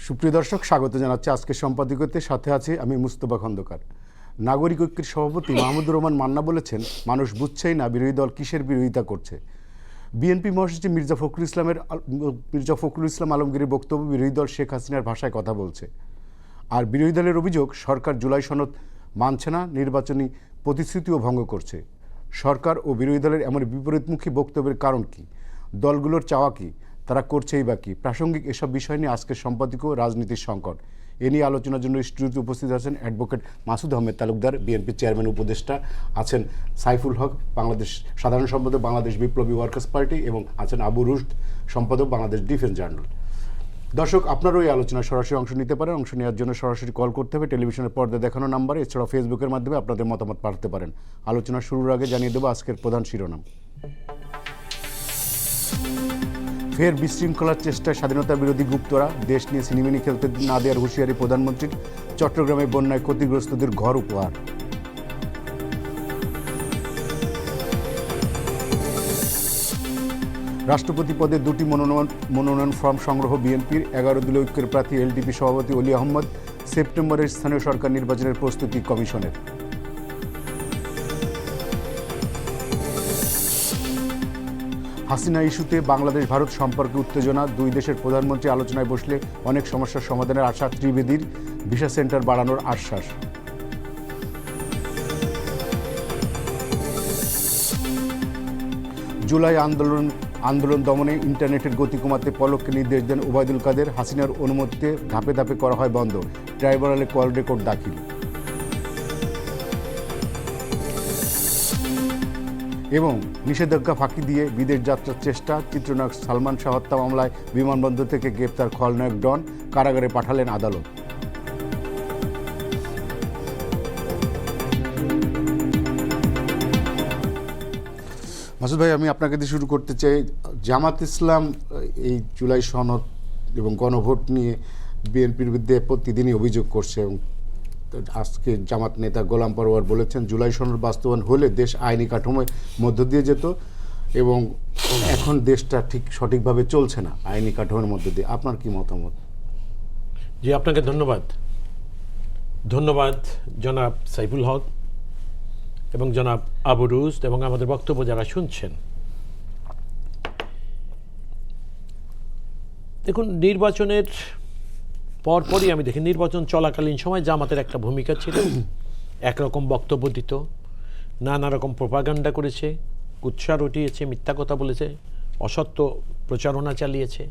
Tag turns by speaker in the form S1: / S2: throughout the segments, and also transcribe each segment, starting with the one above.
S1: সুপ্রিয় দর্শক, স্বাগত জানাচ্ছি আজকের সম্পাদকীয়তে। সাথে আছে আমি মুস্তফা খন্দকার। নাগরিক ঐক্যের সভাপতি মাহমুদুর রহমান মান্না বলেছেন, মানুষ বুঝছেই না বিরোধী দল কিসের বিরোধিতা করছে। বিএনপি মহাসচিব মির্জা ফখরুল ইসলাম আলমগীরের বক্তব্য, বিরোধী দল শেখ হাসিনার ভাষায় কথা বলছে। আর বিরোধী দলের অভিযোগ, সরকার জুলাই সনদ মানছে না, নির্বাচনী প্রতিশ্রুতিও ভঙ্গ করছে। সরকার ও বিরোধী দলের এমন বিপরীতমুখী বক্তব্যের কারণ কি? দলগুলোর চাওয়া কি? তারা করছেই বা কী? প্রাসঙ্গিক এসব বিষয় নিয়ে আজকের সম্পাদকীয় রাজনীতির সংকট। এ নিয়ে আলোচনার জন্য স্টুডিওতে উপস্থিত আছেন advocate Masud Ahmed Talukdar, BNP chairman উপদেষ্টা, আছেন সাইফুল হক, বাংলাদেশ সাধারণ সম্পাদক বাংলাদেশ বিপ্লবী ওয়ার্কার্স পার্টি, এবং আছেন আবু রুশদ, সম্পাদক বাংলাদেশ ডিফেন্স জার্নাল। দর্শক, আপনারাও এই আলোচনায় সরাসরি অংশ নিতে পারেন। অংশ নেওয়ার জন্য সরাসরি কল করতে হবে টেলিভিশনের পর্দায় দেখানো নাম্বারে, এছাড়াও ফেসবুকের মাধ্যমে আপনাদের মতামত পাঠাতে পারেন। আলোচনা শুরুর আগে জানিয়ে দেবো আজকের প্রধান শিরোনাম। ফের বিশৃঙ্খলার চেষ্টায় স্বাধীনতা বিরোধী গুপ্তরা, দেশ নিয়ে সিনেমিনি খেলতে না দেওয়ার হুঁশিয়ারি প্রধানমন্ত্রীর। চট্টগ্রামে বন্যায় ক্ষতিগ্রস্তদের ঘর উপহার। রাষ্ট্রপতি পদে 2টি মনোনয়ন ফর্ম সংগ্রহ বিএনপির। 11 দলীয় ঐক্যের প্রার্থী এলডিপি সভাপতি অলি আহমদ। সেপ্টেম্বরের স্থানীয় সরকার নির্বাচনের প্রস্তুতি কমিশনের। হাসিনা ইস্যুতে বাংলাদেশ ভারত সম্পর্কে উত্তেজনা, দুই দেশের প্রধানমন্ত্রী আলোচনায় বসলে অনেক সমস্যার সমাধানের আশা ত্রিবেদীর। ভিসা সেন্টার বাড়ানোর আশ্বাস। জুলাই আন্দোলন দমনে ইন্টারনেটের গতি কমাতে পলককে নির্দেশ দেন ওবায়দুল কাদের। হাসিনার অনুমতিতে ধাপে ধাপে করা হয় বন্ধ, ট্রাইব্যুনালে কল রেকর্ড দাখিল। এবং নিষেধাজ্ঞা ফাঁকি দিয়ে বিদেশ যাত্রার চেষ্টা, চিত্রনায়ক সালমান শাহ হত্যা মামলায় বিমানবন্দর থেকে গ্রেপ্তার খলনায়ক ডন, কারাগারে পাঠালেন আদালত। মাসুদ ভাই, আমি আপনাকে দিয়ে শুরু করতে চাই। জামাত ইসলাম এই জুলাই সনদ এবং গণভোট নিয়ে বিএনপির বিরুদ্ধে প্রতিদিনই অভিযোগ করছে, এবং আজকে জামাত নেতা গোলাম পরোয়ার বলেছেন, জুলাই সনদ বাস্তবায়ন হলে দেশ আইনি কাঠামোর মধ্য দিয়ে যেত, এবং এখন দেশটা ঠিক সঠিকভাবে চলছে না আইনি কাঠামোর মধ্য দিয়ে। আপনার কি মতামত?
S2: জি, আপনাকে ধন্যবাদ জনাব সাইফুল হক এবং জনাব আবু রুশদ এবং আমাদের বক্তব্য যারা শুনছেন। দেখুন, নির্বাচনের পরপরই আমি দেখি নির্বাচন চলাকালীন সময় জামাতের একটা ভূমিকা ছিল। একরকম বক্তব্য দিত, নানা রকম প্রোপাগান্ডা করেছে, কুৎসা রটিয়েছে, মিথ্যা কথা বলেছে, অসত্য প্রচারণা চালিয়েছে।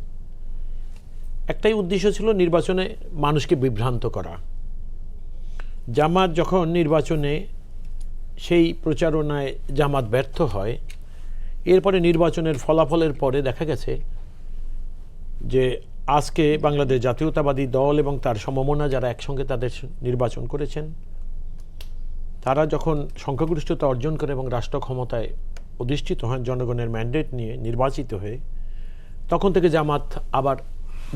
S2: একটাই উদ্দেশ্য ছিল নির্বাচনে মানুষকে বিভ্রান্ত করা। জামাত যখন নির্বাচনে সেই প্রচারণায় জামাত ব্যর্থ হয়, এরপরে নির্বাচনের ফলাফলের পরে দেখা গেছে যে আজকে বাংলাদেশ জাতীয়তাবাদী দল এবং তার সমমনা যারা একসঙ্গে তাদের নির্বাচন করেছেন, তারা যখন সংখ্যাগরিষ্ঠতা অর্জন করে এবং রাষ্ট্র ক্ষমতায় অধিষ্ঠিত হন জনগণের ম্যান্ডেট নিয়ে নির্বাচিত হয়ে, তখন থেকে জামাত আবার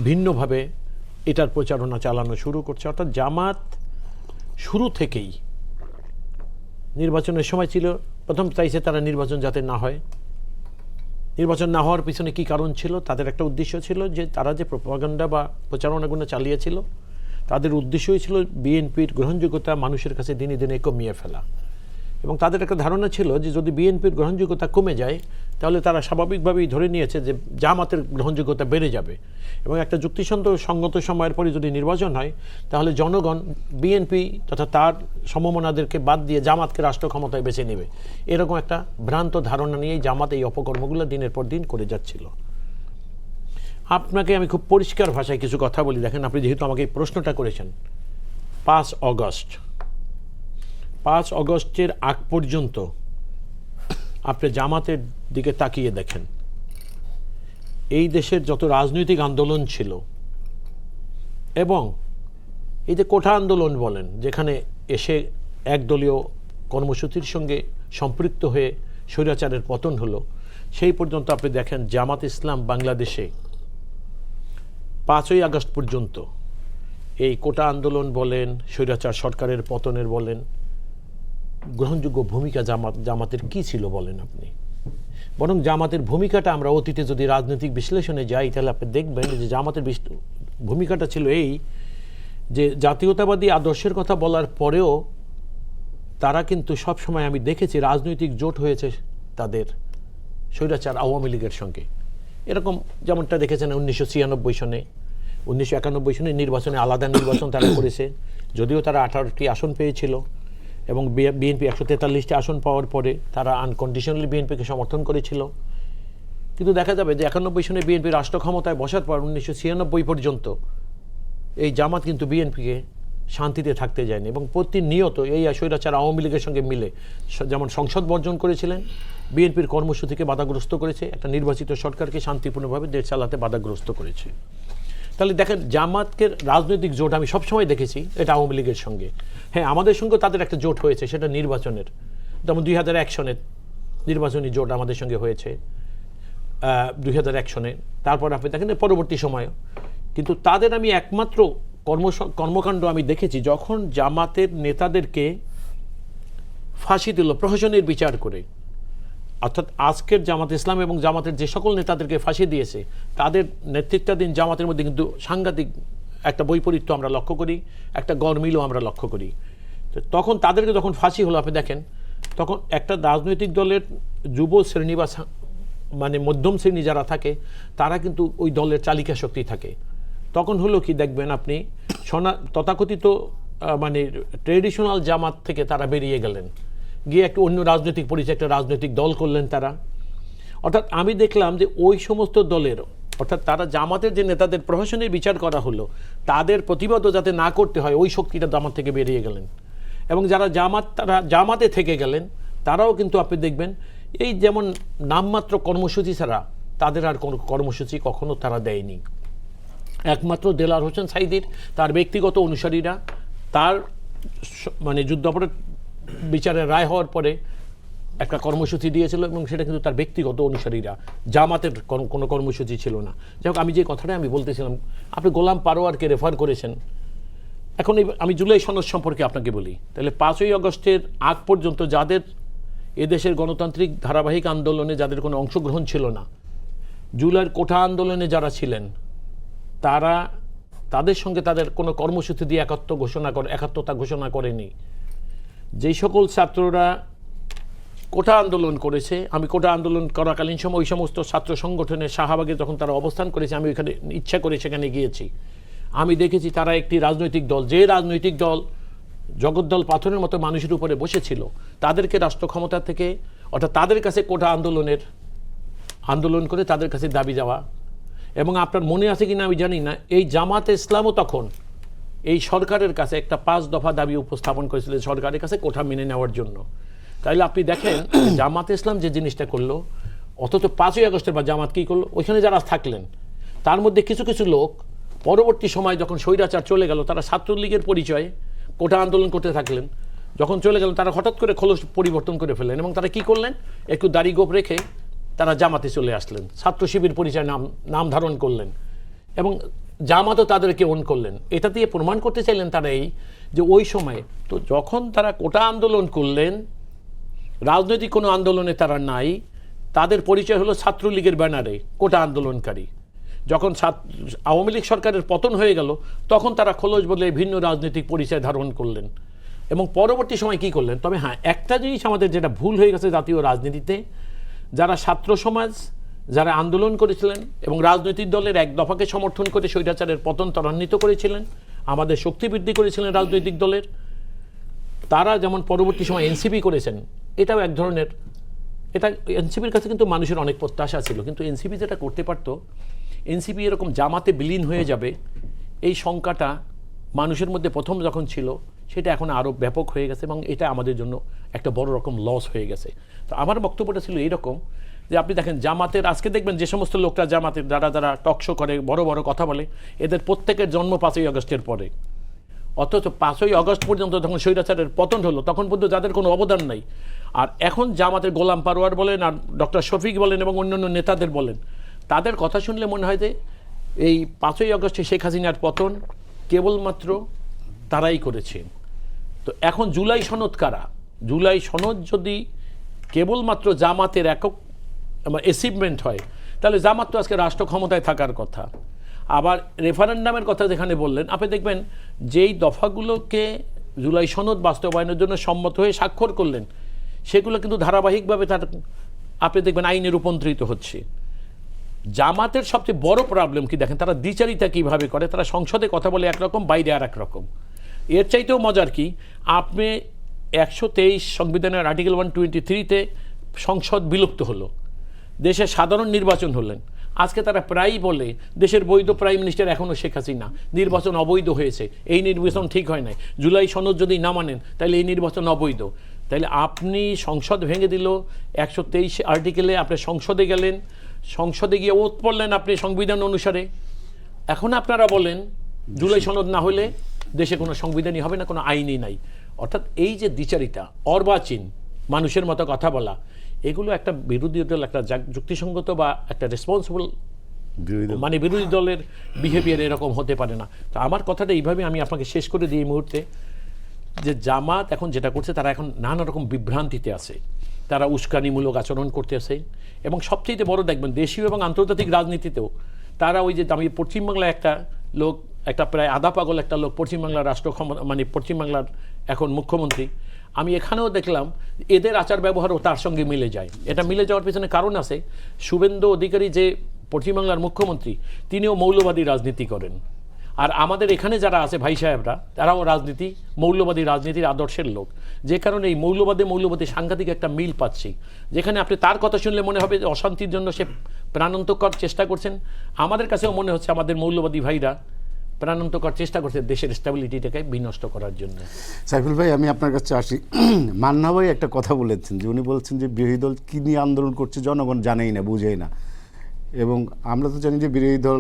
S2: ভিন্নভাবে এটার প্রচারণা চালানো শুরু করছে। অর্থাৎ জামাত শুরু থেকেই নির্বাচনের সময় ছিল, প্রথম চাইছে তারা নির্বাচন যাতে না হয়। নির্বাচন না হওয়ার পিছনে কি কারণ ছিল? তাদের একটা উদ্দেশ্য ছিল যে তারা যে প্রোপাগান্ডা বা প্রচারণাগুলো চালিয়েছিল, তাদের উদ্দেশ্যই ছিল বিএনপির গ্রহণযোগ্যতা মানুষের কাছে দিনে দিনে কমিয়ে ফেলা। এবং তাদের একটা ধারণা ছিল যে যদি বিএনপির গ্রহণযোগ্যতা কমে যায়, তাহলে তারা স্বাভাবিকভাবেই ধরে নিয়েছে যে জামাতের গ্রহণযোগ্যতা বেড়ে যাবে, এবং একটা যুক্তিসঙ্গত সময়ের পরে যদি নির্বাচন হয়, তাহলে জনগণ বিএনপি তথা তার সমমনাদেরকে বাদ দিয়ে জামাতকে রাষ্ট্র ক্ষমতায় বেছে নেবে। এরকম একটা ভ্রান্ত ধারণা নিয়েই জামাত এই অপকর্মগুলো দিনের পর দিন করে যাচ্ছিল। আপনাকে আমি খুব পরিষ্কার ভাষায় কিছু কথা বলি। দেখেন, আপনি যেহেতু আমাকে এই প্রশ্নটা করেছেন, 5 অগস্টের আগ পর্যন্ত আপনি জামাতের দিকে তাকিয়ে দেখেন, এই দেশের যত রাজনৈতিক আন্দোলন ছিল, এবং এই যে কোঠা আন্দোলন বলেন, যেখানে এসে একদলীয় কর্মসূচির সঙ্গে সম্পৃক্ত হয়ে স্বৈরাচারের পতন হলো, সেই পর্যন্ত আপনি দেখেন জামাত ইসলাম বাংলাদেশে 5ই আগস্ট পর্যন্ত এই কোটা আন্দোলন বলেন, স্বৈরাচার সরকারের পতনের বলেন, গ্রহণযোগ্য ভূমিকা জামাতের কি ছিল বলেন আপনি? বরং জামাতের ভূমিকাটা আমরা অতীতে যদি রাজনৈতিক বিশ্লেষণে যাই, তাহলে আপনি দেখবেন যে জামাতের ভূমিকাটা ছিল এই যে জাতীয়তাবাদী আদর্শের কথা বলার পরেও তারা কিন্তু সব সময় আমি দেখেছি রাজনৈতিক জোট হয়েছে তাদের স্বৈরাচার আওয়ামী লীগের সঙ্গে। এরকম যেমনটা দেখেছেন 1996 সনে, 1991 সনে নির্বাচনে আলাদা নির্বাচন তারা করেছে, যদিও তারা 18টি আসন পেয়েছিল এবং বিএনপি 143টি আসন পাওয়ার পরে তারা আনকন্ডিশনালি বিএনপিকে সমর্থন করেছিল। কিন্তু দেখা যাবে যে 91 সনে বিএনপি রাষ্ট্র ক্ষমতায় বসার পর 1996 পর্যন্ত এই জামাত কিন্তু বিএনপিকে শান্তিতে থাকতে যায়নি এবং প্রতিনিয়ত এই স্বৈরাচার আওয়ামী লীগের সঙ্গে মিলে যেমন সংসদ বর্জন করেছিলেন, বিএনপির কর্মসূচিকে বাধাগ্রস্ত করেছে, একটা নির্বাচিত সরকারকে শান্তিপূর্ণভাবে দেশ চালাতে বাধাগ্রস্ত করেছে। তাহলে দেখেন জামাতকে রাজনৈতিক জোট আমি সবসময় দেখেছি এটা আওয়ামী লীগের সঙ্গে। হ্যাঁ, আমাদের সঙ্গে তাদের একটা জোট হয়েছে, সেটা নির্বাচনের, যেমন 2001 সনের নির্বাচনী জোট আমাদের সঙ্গে হয়েছে 2001 সনে। তারপর আপনি দেখেন পরবর্তী সময়ে কিন্তু তাদের আমি একমাত্র কর্মকাণ্ড আমি দেখেছি যখন জামাতের নেতাদেরকে ফাঁসি দিল প্রহসনের বিচার করে, অর্থাৎ আজকের জামাত ইসলাম এবং জামাতের যে সকল নেতাদেরকে ফাঁসি দিয়েছে তাদের নেতৃত্বাধীন জামাতের মধ্যে কিন্তু সাংঘাতিক একটা বৈপরীত্য আমরা লক্ষ্য করি, একটা গরমিলও আমরা লক্ষ্য করি। তো তখন তাদেরকে যখন ফাঁসি হলো আপনি দেখেন তখন একটা রাজনৈতিক দলের যুব শ্রেণী বা মানে মধ্যম শ্রেণী যারা থাকে তারা কিন্তু ওই দলের চালিকা শক্তি থাকে। তখন হলো কি দেখবেন আপনি তথাকথিত মানে ট্রেডিশনাল জামাত থেকে তারা বেরিয়ে গেলেন, গিয়ে একটু অন্য রাজনৈতিক পরিচয় একটা রাজনৈতিক দল করলেন তারা। অর্থাৎ আমি দেখলাম যে ওই সমস্ত দলের অর্থাৎ তারা জামাতের যে নেতাদের প্রহসনের বিচার করা হলো তাদের প্রতিবাদও যাতে না করতে হয় ওই শক্তিটা জামাত থেকে বেরিয়ে গেলেন। এবং যারা তারা জামাতে থেকে গেলেন তারাও কিন্তু আপনি দেখবেন এই যেমন নামমাত্র কর্মসূচি ছাড়া তাদের আর কোনো কর্মসূচি কখনো তারা দেয়নি। একমাত্র দেলাওয়ার হোসেন সাঈদীর তার ব্যক্তিগত অনুসারীরা তার মানে যুদ্ধাপরাধ বিচারের রায় হওয়ার পরে একটা কর্মসূচি দিয়েছিল এবং সেটা কিন্তু তার ব্যক্তিগত অনুসারীরা, জামাতের কোনো কর্মসূচি ছিল না। যাই হোক, আমি যে কথাটা আমি বলতেছিলাম, আপনি গোলাম পারোয়ারকে রেফার করেছেন। এখন আমি জুলাই সনদ সম্পর্কে আপনাকে বলি, তাহলে 5ই আগস্টের আগ পর্যন্ত যাদের এদেশের গণতান্ত্রিক ধারাবাহিক আন্দোলনে যাদের কোনো অংশগ্রহণ ছিল না, জুলাইয়ের কোঠা আন্দোলনে যারা ছিলেন তাদের সঙ্গে তাদের কোনো কর্মসূচি দিয়ে একাত্মতা ঘোষণা করেনি। যেই সকল ছাত্ররা কোঠা আন্দোলন করেছে, আমি কোঠা আন্দোলন করাকালীন সময় ওই সমস্ত ছাত্র সংগঠনের শাহবাগে যখন তারা অবস্থান করেছে আমি ওইখানে ইচ্ছা করে সেখানে গিয়েছি, আমি দেখেছি তারা একটি রাজনৈতিক দল, যে রাজনৈতিক দল জগদ্দল পাথরের মতো মানুষের উপরে বসেছিল, তাদেরকে রাষ্ট্র ক্ষমতা থেকে অর্থাৎ তাদের কাছে কোঠা আন্দোলন করে তাদের কাছে দাবি যাওয়া। এবং আপনার মনে আছে কিনা আমি জানি না, এই জামাতে ইসলামও তখন এই সরকারের কাছে একটা 5 দফা দাবি উপস্থাপন করেছিল সরকারের কাছে কোঠা মেনে নেওয়ার জন্য। তাইলে আপনি দেখেন জামাতে ইসলাম যে জিনিসটা করলো, অথচ 5ই আগস্টের বা জামাত কী করলো, ওইখানে যারা থাকলেন তার মধ্যে কিছু কিছু লোক পরবর্তী সময় যখন স্বৈরাচার চলে গেল তারা ছাত্রলীগের পরিচয়ে কোঠা আন্দোলন করতে থাকলেন, যখন চলে গেলেন তারা হঠাৎ করে খোলস পরিবর্তন করে ফেললেন এবং তারা কি করলেন, একটু দাড়ি গোপ রেখে তারা জামাতে চলে আসলেন, ছাত্র শিবির পরিচয় নাম ধারণ করলেন এবং জামাতও তাদেরকে ওন করলেন। এটা দিয়ে প্রমাণ করতে চাইলেন তারা এই যে ওই সময়ে তো যখন তারা কোটা আন্দোলন করলেন, রাজনৈতিক কোনো আন্দোলনে তারা নাই, তাদের পরিচয় হলো ছাত্রলীগের ব্যানারে কোটা আন্দোলনকারী। যখন আওয়ামী লীগ সরকারের পতন হয়ে গেল তখন তারা খোলস বদলে ভিন্ন রাজনৈতিক পরিচয় ধারণ করলেন এবং পরবর্তী সময় কি করলেন। তবে হ্যাঁ, একটা জিনিস আমাদের যেটা ভুল হয়ে গেছে জাতীয় রাজনীতিতে, যারা ছাত্র সমাজ যারা আন্দোলন করেছিলেন এবং রাজনৈতিক দলের এক দফাকে সমর্থন করে স্বৈরাচারের পতন ত্বরান্বিত করেছিলেন, আমাদের শক্তি বৃদ্ধি করেছিলেন রাজনৈতিক দলের, তারা যেমন পরবর্তী সময় এনসিপি করেছেন, এটাও এক ধরনের, এটা এনসিপির কাছে কিন্তু মানুষের অনেক প্রত্যাশা ছিল, কিন্তু এনসিপি যেটা করতে পারত, এনসিপি এরকম জামাতে বিলীন হয়ে যাবে এই শঙ্কাটা মানুষের মধ্যে প্রথম যখন ছিল সেটা এখন আরও ব্যাপক হয়ে গেছে এবং এটা আমাদের জন্য একটা বড় রকম লস হয়ে গেছে। তো আমার বক্তব্যটা ছিল এইরকম যে আপনি দেখেন জামাতের আজকে দেখবেন যে সমস্ত লোকরা জামাতের যারা টকশো করে বড় বড় কথা বলে, এদের প্রত্যেকের জন্ম 5ই আগস্টের পরে, অথচ 5ই আগস্ট পর্যন্ত যখন স্বৈরাচারের পতন হলো তখন পর্যন্ত যাদের কোনো অবদান নাই। আর এখন জামাতের গোলাম পারোয়ার বলেন আর ডক্টর শফিক বলেন এবং অন্যান্য নেতাদের বলেন, তাদের কথা শুনলে মনে হয় যে এই 5ই আগস্টে শেখ হাসিনার পতন কেবলমাত্র তারাই করেছেন। তো এখন জুলাই সনদ কারা? জুলাই সনদ যদি কেবলমাত্র জামাতের একক অ্যাচিভমেন্ট হয় তাহলে জামাত তো আজকে রাষ্ট্র ক্ষমতায় থাকার কথা। আবার রেফারেন্ডামের কথা যেখানে বললেন, আপনি দেখবেন যেই দফাগুলোকে জুলাই সনদ বাস্তবায়নের জন্য সম্মত হয়ে স্বাক্ষর করলেন, সেগুলো কিন্তু ধারাবাহিকভাবে তার আপনি দেখবেন আইনে রূপান্তরিত হচ্ছে। জামাতের সবচেয়ে বড় প্রবলেম কি দেখেন, তারা দ্বিচারিতা কীভাবে করে, তারা সংসদে কথা বলে একরকম, বাইরে আর এক রকম। এর চাইতেও মজার কি, আপনি 123 সংবিধানের আর্টিকেল 123-তে সংসদ বিলুপ্ত হলো, দেশের সাধারণ নির্বাচন হলেন। আজকে তারা প্রায়ই বলে দেশের বৈধ প্রাইম মিনিস্টার এখনও শেখ হাসিনা, নির্বাচন অবৈধ হয়েছে, এই নির্বাচন ঠিক হয় নাই, জুলাই সনদ যদি না মানেন তাহলে এই নির্বাচন অবৈধ। তাইলে আপনি সংসদ ভেঙে দিল, 123 আর্টিকেলে আপনি সংসদে গেলেন, সংসদে গিয়ে ওত পড়লেন আপনি সংবিধান অনুসারে। এখন আপনারা বলেন জুলাই সনদ না হলে দেশে কোনো সংবিধানই হবে না, কোনো আইনই নাই। অর্থাৎ এই যে দ্বিচারিতা, অর্বাচীন, মানুষের মতো কথা বলা, এগুলো একটা বিরোধী দল একটা যুক্তিসঙ্গত বা একটা রেসপন্সিবল মানে বিরোধী দলের বিহেভিয়ার এরকম হতে পারে না। তো আমার কথাটা এইভাবে আমি আপনাকে শেষ করে দিই এই মুহূর্তে, যে জামাত এখন যেটা করছে, তারা এখন নানা রকম বিভ্রান্তিতে আছে, তারা উস্কানিমূলক আচরণ করতেছে। এবং সবচেয়ে বড় দেখবেন দেশীয় এবং আন্তর্জাতিক রাজনীতিতেও তারা ওই যে আমি পশ্চিমবাংলায় একটা লোক, একটা প্রায় আধা পাগল একটা লোক পশ্চিমবাংলার রাষ্ট্র ক্ষমতা মানে পশ্চিমবাংলার এখন মুখ্যমন্ত্রী, আমি এখানেও দেখলাম এদের আচার ব্যবহারও তার সঙ্গে মিলে যায়। এটা মিলে যাওয়ার পেছনে কারণ আছে, শুভেন্দু অধিকারী যে পশ্চিমবাংলার মুখ্যমন্ত্রী, তিনিও মৌলবাদী রাজনীতি করেন। আর আমাদের এখানে যারা আছে ভাই সাহেবরা, তারাও মৌলবাদী রাজনীতির আদর্শের লোক। যে কারণে এই মৌলবাদী সাংঘাতিক একটা মিল পাচ্ছি, যেখানে আপনি তার কথা শুনলে মনে হবে যে অশান্তির জন্য সে প্রাণান্তকর চেষ্টা করছেন। আমাদের কাছেও মনে হচ্ছে আমাদের মৌলবাদী ভাইরা প্রাণান্তকর চেষ্টা করছে দেশের স্ট্যাবিলিটিটাকে বিনষ্ট করার জন্য।
S1: সাইফুল ভাই, আমি আপনার কাছে আসি। মান্না ভাই একটা কথা বলেছেন, যে উনি বলছেন যে বিরোধী দল কী নিয়ে আন্দোলন করছে জনগণ জানেই না, বুঝেই না। এবং আমরা তো জানি যে বিরোধী দল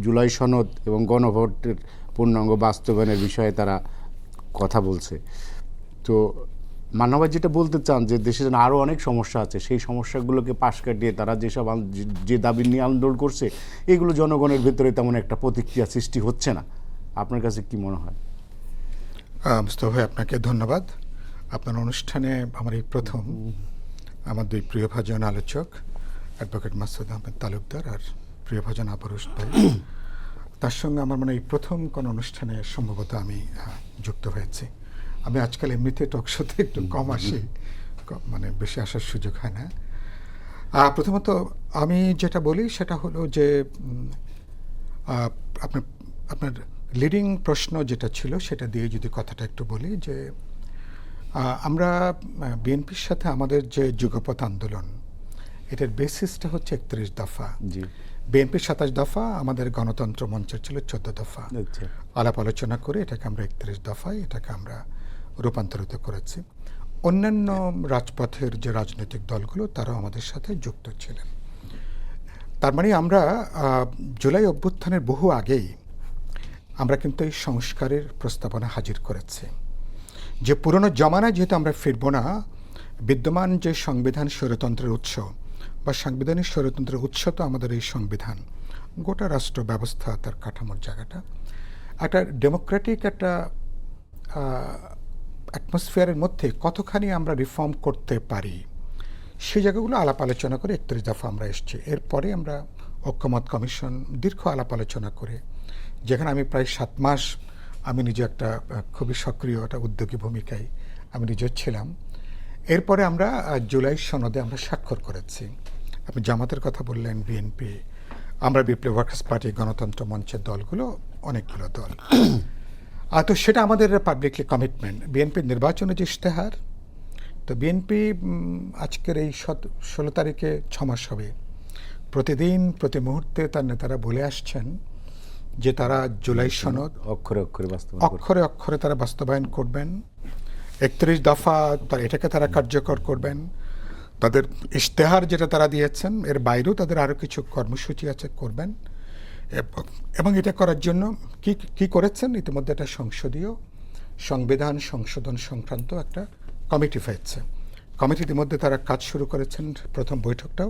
S1: জুলাই সনদ এবং গণভোটের পূর্ণাঙ্গ বাস্তবায়নের বিষয়ে তারা কথা বলছে। তো মান্না ভাই যেটা বলতে চান যে দেশে আরও অনেক সমস্যা আছে, সেই সমস্যাগুলোকে পাশ কাটিয়ে তারা যে দাবি নিয়ে আন্দোলন করছে, এগুলো জনগণের ভেতরে তেমন একটা প্রতিক্রিয়া সৃষ্টি হচ্ছে না। আপনার কাছে কি মনে হয়?
S3: মুস্তফা ভাই, আপনাকে ধন্যবাদ। আপনার অনুষ্ঠানে আমার এই প্রথম আমার দুই প্রিয়ভাজন আলোচক, অ্যাডভোকেট মাসুদ আহমেদ তালুকদার আর প্রিয়ভাজন আবরুশ ভাই, তার সঙ্গে আমার মানে এই প্রথম কোনো অনুষ্ঠানে সম্ভবত আমি যুক্ত হয়েছি। আমি আজকাল এমনিতে টকশোতে একটু কম আসি, মানে বেশি আসার সুযোগ হয় না। প্রথমত আমি যেটা বলি সেটা হলো যে আপনার লিডিং প্রশ্ন যেটা ছিল সেটা দিয়ে যদি কথাটা একটু বলি, যে আমরা বিএনপির সাথে আমাদের যে যুগপৎ আন্দোলন, এটার বেসিসটা হচ্ছে 31 দফা। বিএনপির 27 দফা, আমাদের গণতন্ত্র মঞ্চের ছিল 14 দফা। আলাপ আলোচনা করে এটাকে আমরা 31 দফায় এটাকে আমরা রূপান্তরিত করেছি। অন্যান্য রাজপথের যে রাজনৈতিক দলগুলো তারাও আমাদের সাথে যুক্ত ছিলেন। তার মানে আমরা জুলাই অভ্যুত্থানের বহু আগেই আমরা কিন্তু এই সংস্কারের প্রস্তাবনা হাজির করেছি, যে পুরনো জমানায় যেহেতু আমরা ফিরব না, বিদ্যমান যে সংবিধান স্বৈরতন্ত্রের উৎস বা সাংবিধানিক স্বৈরতন্ত্রের উৎস তো আমাদের এই সংবিধান, গোটা রাষ্ট্র ব্যবস্থা তার কাঠামোর জায়গাটা একটা ডেমোক্রেটিক একটা অ্যাটমসফিয়ারের মধ্যে কতখানি আমরা রিফর্ম করতে পারি, সেই জায়গাগুলো আলাপ আলোচনা করে 31 দফা আমরা এসেছি। এরপরে আমরা ঐক্যমত কমিশন দীর্ঘ আলাপ আলোচনা করে, যেখানে আমি প্রায় 7 মাস আমি নিজে একটা খুবই সক্রিয় একটা উদ্যোগী ভূমিকায় আমি নিজে ছিলাম। এরপরে আমরা জুলাই সনদে আমরা স্বাক্ষর করেছি। আপনি জামাতের কথা বললেন, বিএনপি, আমরা বিপ্লবী ওয়ার্কার্স পার্টি, গণতন্ত্র মঞ্চের দলগুলো, অনেকগুলো দল। তো সেটা আমাদের পাবলিকলি কমিটমেন্ট। বিএনপির নির্বাচনে যে ইশতেহার, তো বিএনপি আজকের এই 16 তারিখে 6 মাস হবে, প্রতিদিন প্রতি মুহূর্তে তার নেতারা বলে আসছেন যে তারা জুলাই সনদ অক্ষরে অক্ষরে তারা বাস্তবায়ন করবেন। 31 দফা এটাকে তারা কার্যকর করবেন। তাদের ইশতেহার যেটা তারা দিয়েছেন এর বাইরেও তাদের আরও কিছু কর্মসূচি আছে, করবেন। এবং এটা করার জন্য কি করেছেন, ইতিমধ্যে একটা সংবিধান সংশোধন সংক্রান্ত একটা কমিটি হয়েছে। কমিটি ইতিমধ্যে তারা কাজ শুরু করেছেন, প্রথম বৈঠকটাও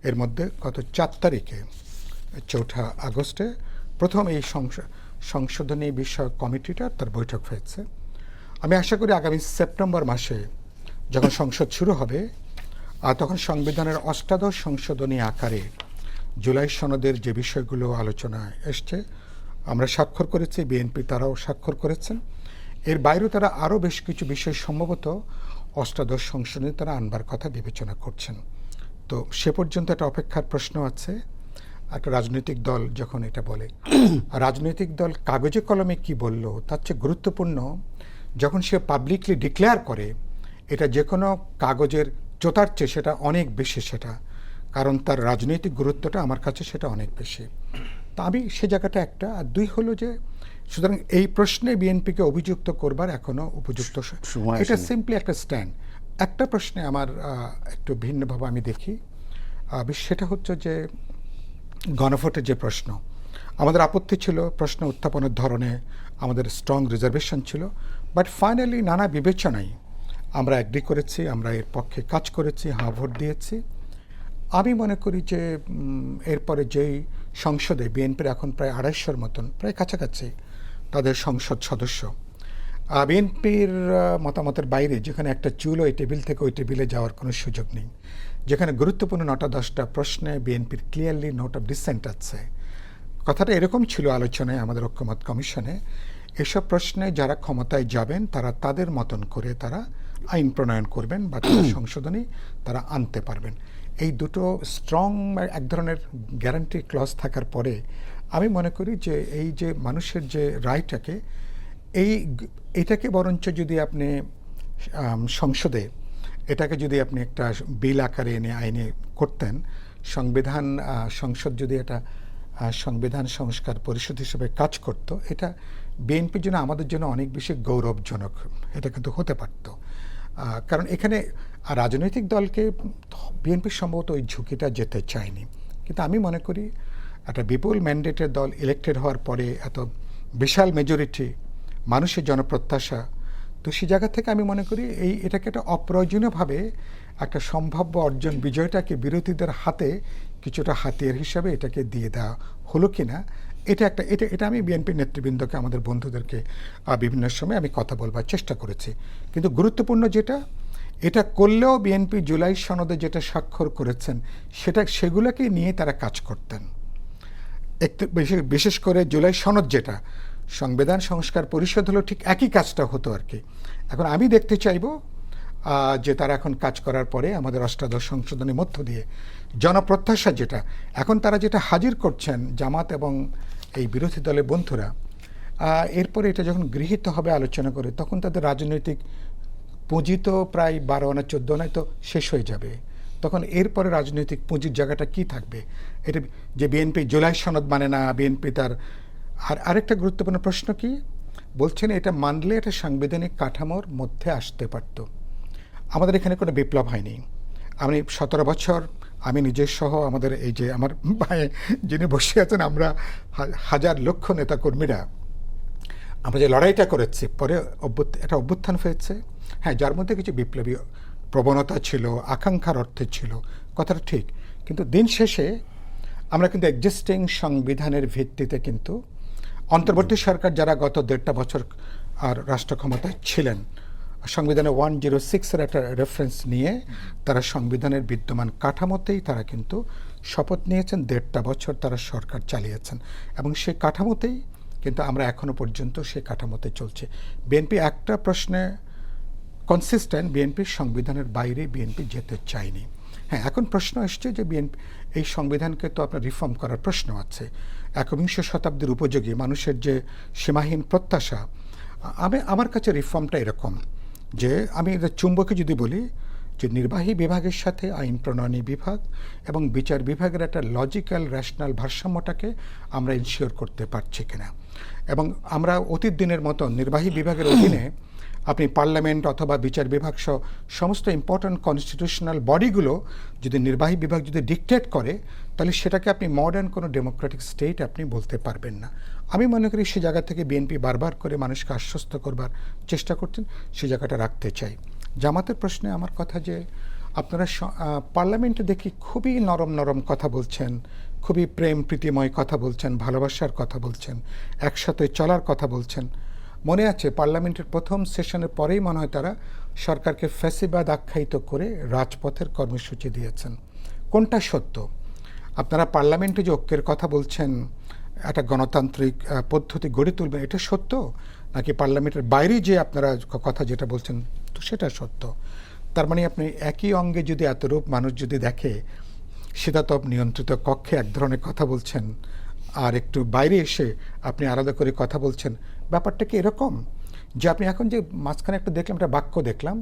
S3: এর মধ্যে গত 4 তারিখে 4 আগস্টে প্রথম এই সংশোধনী বিষয়ক কমিটিটা তার বৈঠক হয়েছে। আমি আশা করি আগামী সেপ্টেম্বর মাসে যখন সংসদ শুরু হবে, তখন সংবিধানের 8ম সংশোধনী আকারে জুলাই সনদের যে বিষয়গুলো আলোচনায় এসছে আমরা স্বাক্ষর করেছি, বিএনপি তারাও স্বাক্ষর করেছেন। এর বাইরেও তারা আরও বেশ কিছু বিষয় সম্ভবত অষ্টাদশ সংশোধনী তারা আনবার কথা বিবেচনা করছেন। তো সে পর্যন্ত একটা অপেক্ষার প্রশ্ন আছে। একটা রাজনৈতিক দল যখন এটা বলে, আর রাজনৈতিক দল কাগজে কলমে কি বলল তার চেয়ে গুরুত্বপূর্ণ যখন সে পাবলিকলি ডিক্লেয়ার করে, এটা যে কোনো কাগজের চোতার চেয়ে সেটা অনেক বেশি, সেটা কারণ তার রাজনৈতিক গুরুত্বটা আমার কাছে সেটা অনেক বেশি। তা আমি সে জায়গাটা একটা, আর দুই হলো যে সুতরাং এই প্রশ্নে বিএনপিকে অভিযুক্ত করবার এখনো উপযুক্ত
S1: সময়
S3: এটা
S1: আসেনি।
S3: সিম্পলি একটা স্ট্যান্ড। একটা প্রশ্নে আমার একটু ভিন্নভাবে আমি দেখি, সেটা হচ্ছে যে গণভোটের যে প্রশ্ন, আমাদের আপত্তি ছিল প্রশ্ন উত্থাপনের ধরনে, আমাদের স্ট্রং রিজার্ভেশন ছিল, বাট ফাইনালি নানা বিবেচনায় আমরা অ্যাগ্রি করেছি, আমরা এর পক্ষে কাজ করেছি, হ্যাঁ ভোট দিয়েছি। আমি মনে করি যে এরপরে যেই সংসদে বিএনপির এখন প্রায় 250-র মতন, প্রায় কাছাকাছি তাদের সংসদ সদস্য, বিএনপির মতামতের বাইরে যেখানে একটা চুল ওই টেবিল থেকে ওই টেবিলে যাওয়ার কোনো সুযোগ নেই, যেখানে গুরুত্বপূর্ণ 9টা-10টা প্রশ্নে বিএনপির ক্লিয়ারলি নোট অফ ডিসেন্ট আছে। কথাটা এরকম ছিল আলোচনায় আমাদের ঐক্যমত্য কমিশনে, এসব প্রশ্নে যারা ক্ষমতায় যাবেন তারা তাদের মতন করে তারা আইন প্রণয়ন করবেন বা তাদের সংশোধনী তারা আনতে পারবেন। এই দুটো স্ট্রং এক ধরনের গ্যারান্টি ক্লজ থাকার পরে আমি মনে করি যে এই যে মানুষের যে রায়টাকে এটাকে বরঞ্চ যদি আপনি সংসদে এটাকে যদি আপনি একটা বিল আকারে এনে আইনে করতেন, সংসদ যদি এটা সংবিধান সংস্কার পরিষদ হিসেবে কাজ করত, এটা বিএনপির জন্য আমাদের জন্য অনেক বেশি গৌরবজনক এটা কিন্তু হতে পারত। কারণ এখানে রাজনৈতিক দলকে বিএনপি সম্ভবত ওই ঝুঁকিটা যেতে চায়নি, কিন্তু আমি মনে করি একটা বিপুল ম্যান্ডেটের দল ইলেক্টেড হওয়ার পরে এত বিশাল মেজরিটি মানুষের জনপ্রত্যাশা, তো সেই জায়গা থেকে আমি মনে করি এটাকে একটা অপ্রয়োজনীয়ভাবে একটা সম্ভাব্য অর্জন বিজয়টাকে বিরোধীদের হাতে কিছুটা হাতিয়ার হিসাবে এটাকে দিয়ে দেওয়া হলো কিনা, এটা আমি বিএনপির নেতৃবৃন্দকে, আমাদের বন্ধুদেরকে বিভিন্ন সময় আমি কথা বলবার চেষ্টা করেছি। কিন্তু গুরুত্বপূর্ণ যেটা, এটা করলেও বিএনপি জুলাই সনদে যেটা স্বাক্ষর করেছেন সেগুলোকে নিয়ে তারা কাজ করতেন। বিশেষ করে জুলাই সনদ যেটা সংবিধান সংস্কার পরিষদ হলো ঠিক একই কাজটা হতো আর কি। এখন আমি দেখতে চাইব যে তারা এখন কাজ করার পরে আমাদের অষ্টাদশ সংশোধনীর মধ্য দিয়ে জনপ্রত্যাশা যেটা এখন তারা যেটা হাজির করছেন জামাত এবং এই বিরোধী দলের বন্ধুরা, এরপরে এটা যখন গৃহীত হবে আলোচনা করে, তখন তাদের রাজনৈতিক পুঁজি তো প্রায় 12 আনা 14 আনায় তো শেষ হয়ে যাবে। তখন এরপরে রাজনৈতিক পুঁজির জায়গাটা কি থাকবে? এটা যে বিএনপি জুলাই সনদ মানে না, বিএনপি তার আরেকটা গুরুত্বপূর্ণ প্রশ্ন কি বলছেন, এটা মানলে এটা সাংবিধানিক কাঠামোর মধ্যে আসতে পারত। আমাদের এখানে কোনো বিপ্লব হয়নি। আমি 17 বছর আমি নিজের সহ আমাদের এই যে আমার ভাই যিনি বসে আছেন, আমরা হাজার লক্ষ নেতাকর্মীরা আমরা যে লড়াইটা করেছি, পরে একটা অভ্যুত্থান হয়েছে, হ্যাঁ, যার মধ্যে কিছু বিপ্লবী প্রবণতা ছিল, আকাঙ্ক্ষার অর্থে ছিল, কথাটা ঠিক। কিন্তু দিন শেষে আমরা কিন্তু এক্সিস্টিং সংবিধানের ভিত্তিতে কিন্তু অন্তর্বর্তী সরকার যারা গত 1.5 বছর আর রাষ্ট্র ক্ষমতায় ছিলেন, সংবিধানে 106-এর একটা রেফারেন্স নিয়ে তারা সংবিধানের বিদ্যমান কাঠামোতেই তারা কিন্তু শপথ নিয়েছেন, 1.5 বছর তারা সরকার চালিয়েছেন, এবং সেই কাঠামোতেই কিন্তু আমরা এখনো পর্যন্ত সেই কাঠামোতে চলছে। বিএনপি একটা প্রশ্নে কনসিস্টেন্ট, বিএনপির সংবিধানের বাইরে বিএনপি যেতে চায়নি। হ্যাঁ, এখন প্রশ্ন এসছে যে বিএনপি এই সংবিধানকে তো আপনার রিফর্ম করার প্রশ্ন আছে, 21 শতাব্দীর উপযোগী মানুষের যে সীমাহীন প্রত্যাশা। আমার কাছে রিফর্মটা এরকম যে আমি চুম্বকে যদি বলি যে নির্বাহী বিভাগের সাথে আইন প্রণয়নী বিভাগ এবং বিচার বিভাগের একটা লজিক্যাল রেশনাল ভারসাম্যটাকে আমরা ইনশিওর করতে পারছি কিনা, এবং আমরা অতীত দিনের মতো নির্বাহী বিভাগের অধীনে আপনি পার্লামেন্ট অথবা বিচার বিভাগ সহ সমস্ত ইম্পর্ট্যান্ট কনস্টিটিউশনাল বডিগুলো যদি নির্বাহী বিভাগ যদি ডিকটেট করে, তাহলে সেটাকে আপনি মডার্ন কোনো ডেমোক্রেটিক স্টেট আপনি বলতে পারবেন না। আমি মনে করি সে জায়গা থেকে বিএনপি বারবার করে মানুষকে আশ্বস্ত করবার চেষ্টা করছেন, সে জায়গাটা রাখতে চাই। জামাতের প্রশ্নে আমার কথা যে আপনারা পার্লামেন্টে দেখি খুবই নরম নরম কথা বলছেন, খুবই প্রেম প্রীতিময় কথা বলছেন, ভালোবাসার কথা বলছেন, একসাথে চলার কথা বলছেন। মনে আছে পার্লামেন্টের প্রথম সেশনের পরেই মনে হয় তারা সরকারকে ফ্যাসিবাদ আখ্যায়িত করে রাজপথের কর্মসূচি দিয়েছেন। কোনটা সত্য? আপনারা পার্লামেন্টে যে ঐক্যের কথা বলছেন, একটা গণতান্ত্রিক পদ্ধতি গড়ে তুলবেন, এটা সত্য, নাকি পার্লামেন্টের বাইরে যে আপনারা কথা যেটা বলছেন তো সেটা সত্য? তার মানে আপনি একই অঙ্গে যদি এতরূপ মানুষ যদি দেখে, শীতাতপ নিয়ন্ত্রিত কক্ষে এক ধরনের কথা বলছেন, আর একটু বাইরে এসে আপনি আলাদা করে কথা বলছেন, ব্যাপারটা কি এরকম যে আপনি এখন যে মাঝখানে একটা দেখলাম, একটা বাক্য দেখলাম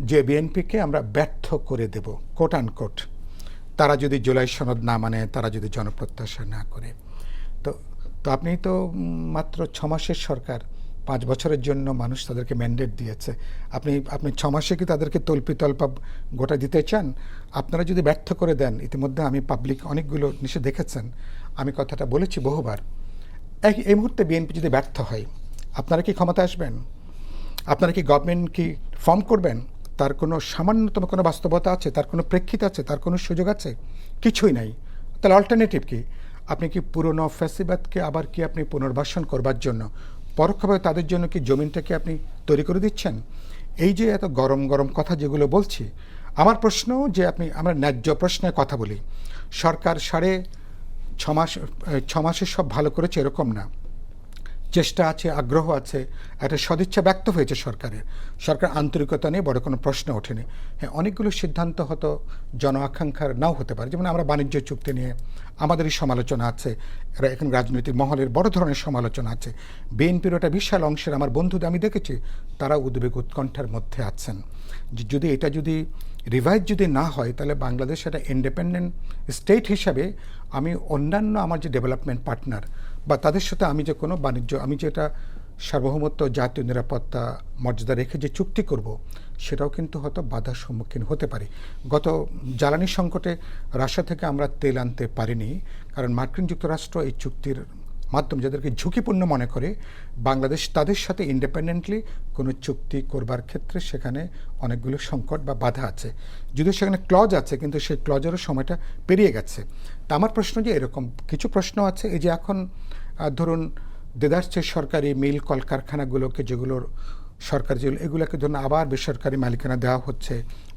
S3: যে বিএনপিকে আমরা ব্যর্থ করে দেব, কোট অ্যান্ড কোট, তারা যদি জুলাই সনদ না মানে, তারা যদি জনপ্রত্যাশা না করে। তো তো আপনি তো মাত্র 6 মাসের সরকার, 5 বছরের জন্য মানুষ তাদেরকে ম্যান্ডেট দিয়েছে। আপনি 6 মাসে কি তাদেরকে তল্পা গোটা দিতে চান? আপনারা যদি ব্যর্থ করে দেন, ইতিমধ্যে আমি পাবলিক অনেকগুলো নিশ্চয় দেখেছেন, আমি কথাটা বলেছি বহুবার, এই মুহূর্তে বিএনপি যদি ব্যর্থ হয়, আপনারা কি ক্ষমতা আসবেন? আপনারা কি গভর্নমেন্ট কি ফর্ম করবেন? তার কোনো সামান্যতম কোনো বাস্তবতা আছে? তার কোনো প্রেক্ষিত আছে? তার কোনো সুযোগ আছে? কিছুই নাই। তাহলে অল্টারনেটিভ কি? আপনি কি পুরনো ফ্যাসিবাদকে আবার কি আপনি পুনর্বাসন করবার জন্য পরোক্ষভাবে তাদের জন্য কি জমিনটাকে আপনি তৈরি করে দিচ্ছেন? এই যে এত গরম গরম কথা যেগুলো বলছি, আমার প্রশ্ন যে আমরা ন্যায্য প্রশ্নে কথা বলি। সরকার 6 মাসে সব ভালো করেছে এরকম না, চেষ্টা আছে, আগ্রহ আছে, একটা সদিচ্ছা ব্যক্ত হয়েছে সরকারের। সরকার আন্তরিকতা নিয়ে বড় কোনো প্রশ্ন ওঠেনি। হ্যাঁ, অনেকগুলো সিদ্ধান্ত হয়তো জন আকাঙ্ক্ষার নাও হতে পারে, যেমন আমরা বাণিজ্য চুক্তি নিয়ে আমাদেরই সমালোচনা আছে, এরা এখন রাজনৈতিক মহলের বড় ধরনের সমালোচনা আছে। বিএনপির একটা বিশাল অংশের আমার বন্ধুদের আমি দেখেছি, তারা উদ্বেগ উৎকণ্ঠার মধ্যে আছেন যদি এটা যদি রিভাইজ যদি না হয়, তাহলে বাংলাদেশ একটা ইন্ডিপেন্ডেন্ট স্টেট হিসাবে আমি অন্যান্য আমার যে ডেভেলপমেন্ট পার্টনার বা তাদের সাথে আমি যে কোনো বাণিজ্য, আমি যেটা সার্বভৌমত্ব, জাতীয় নিরাপত্তা মর্যাদা রেখে যে চুক্তি করব, সেটাও কিন্তু হয়তো বাধার সম্মুখীন হতে পারে। গত জ্বালানি সংকটে রাশিয়া থেকে আমরা তেল আনতে পারিনি, কারণ মার্কিন যুক্তরাষ্ট্র এই চুক্তির মাধ্যমে যাদেরকে ঝুঁকিপূর্ণ মনে করে, বাংলাদেশ তাদের সাথে ইন্ডিপেন্ডেন্টলি কোনো চুক্তি করবার ক্ষেত্রে সেখানে অনেকগুলো সংকট বা বাধা আছে। যদিও সেখানে ক্লজ আছে, কিন্তু সেই ক্লজেরও সময়টা পেরিয়ে গেছে। তা আমার প্রশ্ন যে এরকম কিছু প্রশ্ন আছে, এই যে এখন ধরুন দেদারসের সরকারি মিল কলকারখানাগুলোকে, যেগুলোর সরকারি যেগুলো, এগুলোকে ধরুন আবার বেসরকারি মালিকানা দেওয়া হচ্ছে,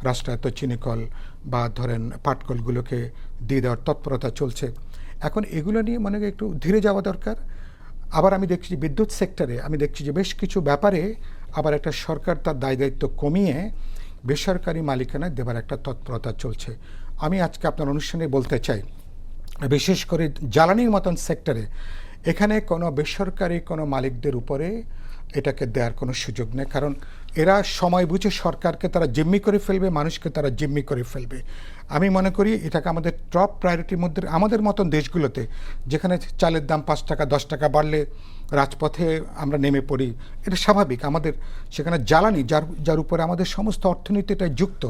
S3: রাষ্ট্রায়ত্ত চিনিকল বা ধরেন পাটকলগুলোকে দিয়ে দেওয়ার তৎপরতা চলছে। এখন এগুলো নিয়ে মনে হয় একটু ধীরে যাওয়া দরকার। আবার আমি দেখছি বিদ্যুৎ সেক্টরে আমি দেখছি যে বেশ কিছু ব্যাপারে আবার একটা সরকার তার দায়িত্ব কমিয়ে বেসরকারি মালিকানায় দেবার একটা তৎপরতা চলছে। আমি আজকে আপনার অনুষ্ঠানে বলতে চাই, বিশেষ করে জ্বালানির মতন সেক্টরে এখানে কোনো বেসরকারি কোনো মালিকদের উপরে এটাকে দেওয়ার কোনো সুযোগ নেই, কারণ এরা সময় বুঝে সরকারকে তারা জিম্মি করে ফেলবে, মানুষকে তারা জিম্মি করে ফেলবে। আমি মনে করি এটাকে আমাদের টপ প্রায়োরিটির মধ্যে, আমাদের মতন দেশগুলোতে যেখানে চালের দাম 5 টাকা 10 টাকা বাড়লে রাজপথে আমরা নেমে পড়ি, এটা স্বাভাবিক। আমাদের সেখানে জ্বালানি যার উপরে আমাদের সমস্ত অর্থনীতিটা যুক্ত,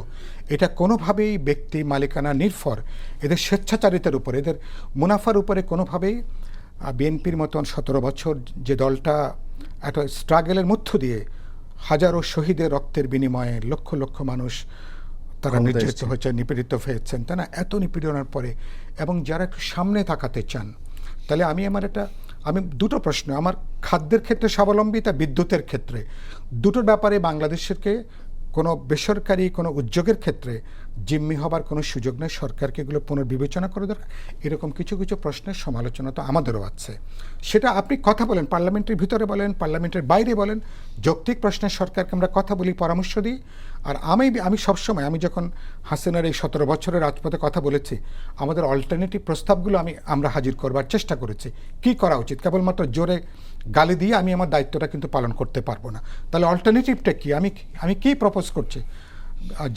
S3: এটা কোনোভাবেই ব্যক্তি মালিকানা নির্ভর, এদের স্বেচ্ছাচারিতার উপরে, এদের মুনাফার উপরে কোনোভাবেই বিএনপির মতন 17 বছর যে দলটা একটা স্ট্রাগলের মধ্য দিয়ে হাজারো শহীদের রক্তের বিনিময়ে লক্ষ লক্ষ মানুষ তারা নির্যাতিত হয়েছে, নিপীড়িত হয়েছেন, তাই না? এত নিপীড়নের পরে এবং যারা একটু সামনে তাকাতে চান, তাহলে আমি দুটো প্রশ্ন, আমার খাদ্যের ক্ষেত্রে স্বাবলম্বিতা, বিদ্যুতের ক্ষেত্রে, দুটোর ব্যাপারে বাংলাদেশকে কোনো বেসরকারি কোনো উদ্যোগের ক্ষেত্রে জিম্মি হবার কোনো সুযোগ নেই। সরকারকে এগুলো পুনর্বিবেচনা করা দরকার। এরকম কিছু কিছু প্রশ্নের সমালোচনা তো আমাদেরও আছে, সেটা আপনি কথা বলেন, পার্লামেন্টের ভিতরে বলেন, পার্লামেন্টের বাইরে বলেন, যৌক্তিক প্রশ্নের সরকারকে আমরা কথা বলি, পরামর্শ দিই। আর আমি সবসময়, আমি যখন হাসিনার এই 17 বছরের রাজপথে কথা বলেছি, আমাদের অল্টারনেটিভ প্রস্তাবগুলো আমরা হাজির করবার চেষ্টা করেছি, কি করা উচিত। কেবলমাত্র জোরে গালি দিয়ে আমি আমার দায়িত্বটা কিন্তু পালন করতে পারবো না। তাহলে অল্টারনেটিভটা কি, আমি কি প্রপোজ করছি।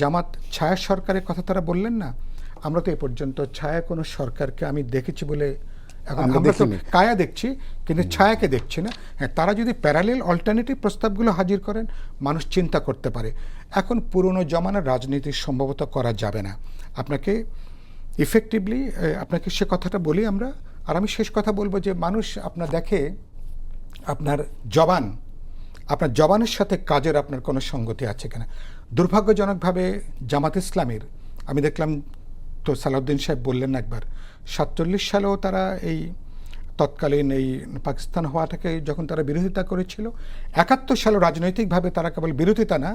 S3: জামাত ছায়া সরকারের কথা তারা বললেন না, আমরা তো এ পর্যন্ত ছায়া কোনো সরকারকে আমি দেখেছি বলে, এখন আমরা তো কায়া দেখছি কিন্তু ছায়াকে দেখছি না। হ্যাঁ, তারা যদি প্যারালেল অল্টারনেটিভ প্রস্তাবগুলো হাজির করেন, মানুষ চিন্তা করতে পারে। এখন পুরনো জমানার রাজনীতি সম্ভবত করা যাবে না, আপনাকে ইফেক্টিভলি আপনাকে সে কথাটা বলি আমরা। আর আমি শেষ কথা বলবো যে মানুষ আপনার দেখে আপনার জবানের সাথে কাজের আপনার কোনো সঙ্গতি আছে কিনা। দুর্ভাগ্যজনকভাবে জামাত ইসলামীর আমি দেখলাম, তো সালাউদ্দিন সাহেব বললেন একবার 47 সালেও তারা এই তৎকালীন এই পাকিস্তান হওয়াটাকে যখন তারা বিরোধিতা করেছিল, 71 সালে রাজনৈতিকভাবে তারা কেবল বিরোধিতা না,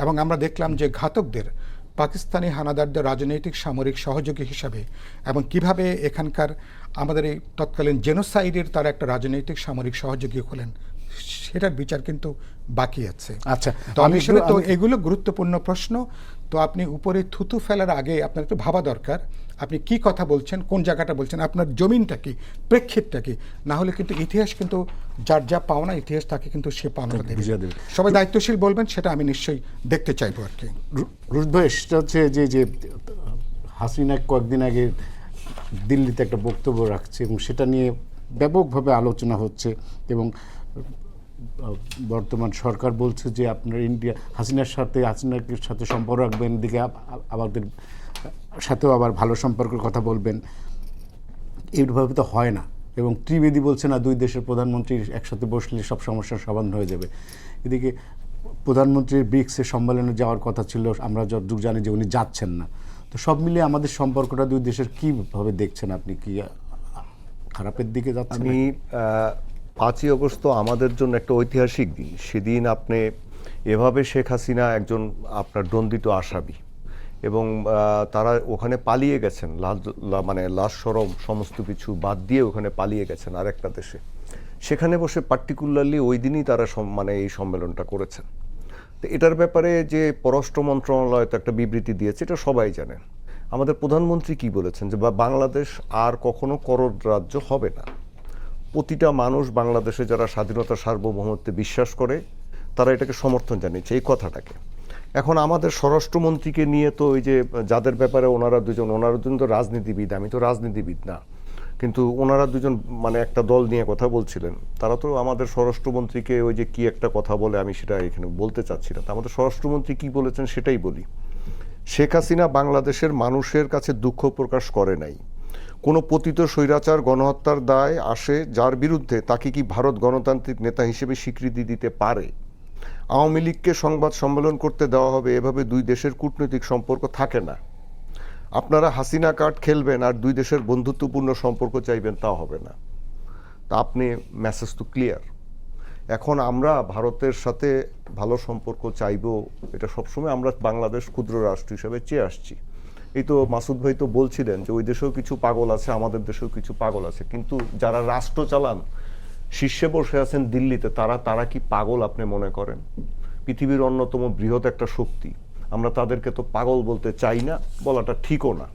S3: এবং আমরা দেখলাম যে ঘাতকদের পাকিস্তানি হানাদারদের রাজনৈতিক সামরিক সহযোগী হিসাবে এবং কিভাবে এখানকার আমাদের এই তৎকালীন জেনোসাইডের তারা একটা রাজনৈতিক সামরিক সহযোগী হলেন, সেটার বিচার কিন্তু বাকি আছে।
S1: আচ্ছা,
S3: দল হিসেবে তো এগুলো গুরুত্বপূর্ণ প্রশ্ন। তো আপনি উপরে থুতু ফেলার আগে আপনার একটু ভাবা দরকার আপনি কি কথা বলছেন, কোন জায়গাটা বলছেন, আপনার জমিনটা কি, প্রেক্ষিতটা কি। না হলে কিন্তু ইতিহাস কিন্তু যার যা পাওনা ইতিহাস তাকে কিন্তু সে পাওনা
S1: বুঝিয়ে
S3: দেবে।
S1: দেবে।
S3: সবাই দায়িত্বশীল বলবেন, সেটা আমি নিশ্চয়ই দেখতে চাইবো আর কি।
S1: রুশ ভাই, সেটা হচ্ছে যে হাসিনা কয়েকদিন আগে দিল্লিতে একটা বক্তব্য রাখছে এবং সেটা নিয়ে ব্যাপকভাবে আলোচনা হচ্ছে এবং বর্তমান সরকার বলছে যে আপনার হাসিনার সাথে সম্পর্ক রাখবেন, দিকে আমাদের সাথেও আবার ভালো সম্পর্কের কথা বলবেন। এইভাবে তো হয় না। এবং ত্রিবেদী বলছে না, দুই দেশের প্রধানমন্ত্রী একসাথে বসলে সব সমস্যার সমাধান হয়ে যাবে। এদিকে প্রধানমন্ত্রীর ব্রিক্সের সম্মেলনে যাওয়ার কথা ছিল, আমরা যতদূর জানি যে উনি যাচ্ছেন না। তো সব মিলিয়ে আমাদের সম্পর্কটা দুই দেশের কীভাবে দেখছেন আপনি? কি খারাপের দিকে যাচ্ছে?
S4: আমি 5ই আগস্ট আমাদের জন্য একটা ঐতিহাসিক দিন। সেদিন আপনি এভাবে শেখ হাসিনা একজন আপনার দণ্ডিত আসামি এবং তারা ওখানে পালিয়ে গেছেন, মানে লাশ শরম সমস্ত কিছু বাদ দিয়ে ওখানে পালিয়ে গেছেন আরেকটা দেশে। সেখানে বসে পার্টিকুলারলি ওই দিনই তারা মানে এই সম্মেলনটা করেছেন। তো এটার ব্যাপারে যে পররাষ্ট্র মন্ত্রণালয় তো একটা বিবৃতি দিয়েছে, এটা সবাই জানেন। আমাদের প্রধানমন্ত্রী কি বলেছেন যে বাংলাদেশ আর কখনো করদ রাজ্য হবে না। প্রতিটা মানুষ বাংলাদেশে যারা স্বাধীনতা সার্বভৌমত্বে বিশ্বাস করে তারা এটাকে সমর্থন জানিয়েছে এই কথাটাকে। এখন আমাদের স্বরাষ্ট্রমন্ত্রীকে নিয়ে তো ওই যে যাদের ব্যাপারে ওনারা দুজন তো রাজনীতিবিদ, আমি তো রাজনীতিবিদ না, কিন্তু ওনারা দুজন মানে একটা দল নিয়ে কথা বলছিলেন। তারা তো আমাদের স্বরাষ্ট্রমন্ত্রীকে ওই যে কি একটা কথা বলে, আমি সেটা এখানে বলতে চাচ্ছি না। আমাদের স্বরাষ্ট্রমন্ত্রী কি বলেছেন সেটাই বলি। শেখ হাসিনা বাংলাদেশের মানুষের কাছে দুঃখ প্রকাশ করে নাই। কোনো পতিত স্বৈরাচার গণহত্যার দায় আসে যার বিরুদ্ধে, তাকে কি ভারত গণতান্ত্রিক নেতা হিসেবে স্বীকৃতি দিতে পারে? আওয়ামী লীগকে সংবাদ সম্মেলন করতে দেওয়া হবে, এভাবে দুই দেশের কূটনৈতিক সম্পর্ক থাকে না। আপনারা হাসিনা কার্ড খেলবেন আর দুই দেশের বন্ধুত্বপূর্ণ সম্পর্ক চাইবেন, তা হবে না। তা আপনি মেসেজ তো ক্লিয়ার। এখন আমরা ভারতের সাথে ভালো সম্পর্ক চাইব, এটা সবসময় আমরা বাংলাদেশ ক্ষুদ্র রাষ্ট্র হিসেবে চেয়ে আসছি। এই তো মাসুদ ভাই তো বলছিলেন যে ওই দেশেও কিছু পাগল আছে, আমাদের দেশেও কিছু পাগল আছে, কিন্তু যারা রাষ্ট্র চালান, শীর্ষে বসে আছেন দিল্লিতে, তারা কি পাগল আপনি মনে করেন? পৃথিবীর অন্যতম বৃহৎ একটা শক্তি, আমরা তাদেরকে তো পাগল বলতে চাই না, বলাটা ঠিকও না।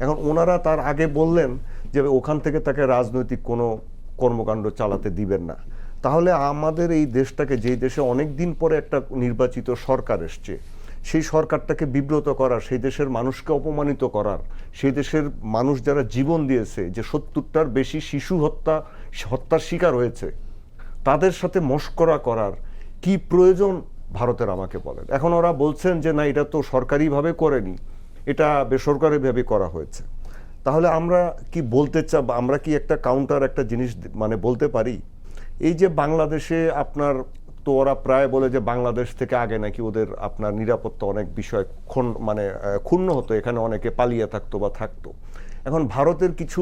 S4: এখন ওনারা তার আগে বললেন যে ওখান থেকে তাকে রাজনৈতিক কোনো কর্মকাণ্ড চালাতে দিবেন না। তাহলে আমাদের এই দেশটাকে, যেই দেশে অনেক দিন পরে একটা নির্বাচিত সরকার এসছে, সেই সরকারটাকে বিব্রত করার, সেই দেশের মানুষকে অপমানিত করার, সেই দেশের মানুষ যারা জীবন দিয়েছে, যে 70টার বেশি শিশু হত্যার শিকার হয়েছে, তাদের সাথে মশকরা করার কি প্রয়োজন ভারতের আমাকে বলেন। এখন ওরা বলছেন যে না, এটা তো সরকারিভাবে করেনি, এটা বেসরকারিভাবে করা হয়েছে। তাহলে আমরা কি বলতে আমরা কি একটা কাউন্টার একটা জিনিস মানে বলতে পারি? এই যে বাংলাদেশে আপনার তো ওরা প্রায় বলে যে বাংলাদেশ থেকে আগে নাকি ওদের আপনার নিরাপত্তা অনেক বিষয় ক্ষুণ্ণ হতো, এখানে অনেকে পালিয়ে থাকতো বা থাকতো। এখন ভারতের কিছু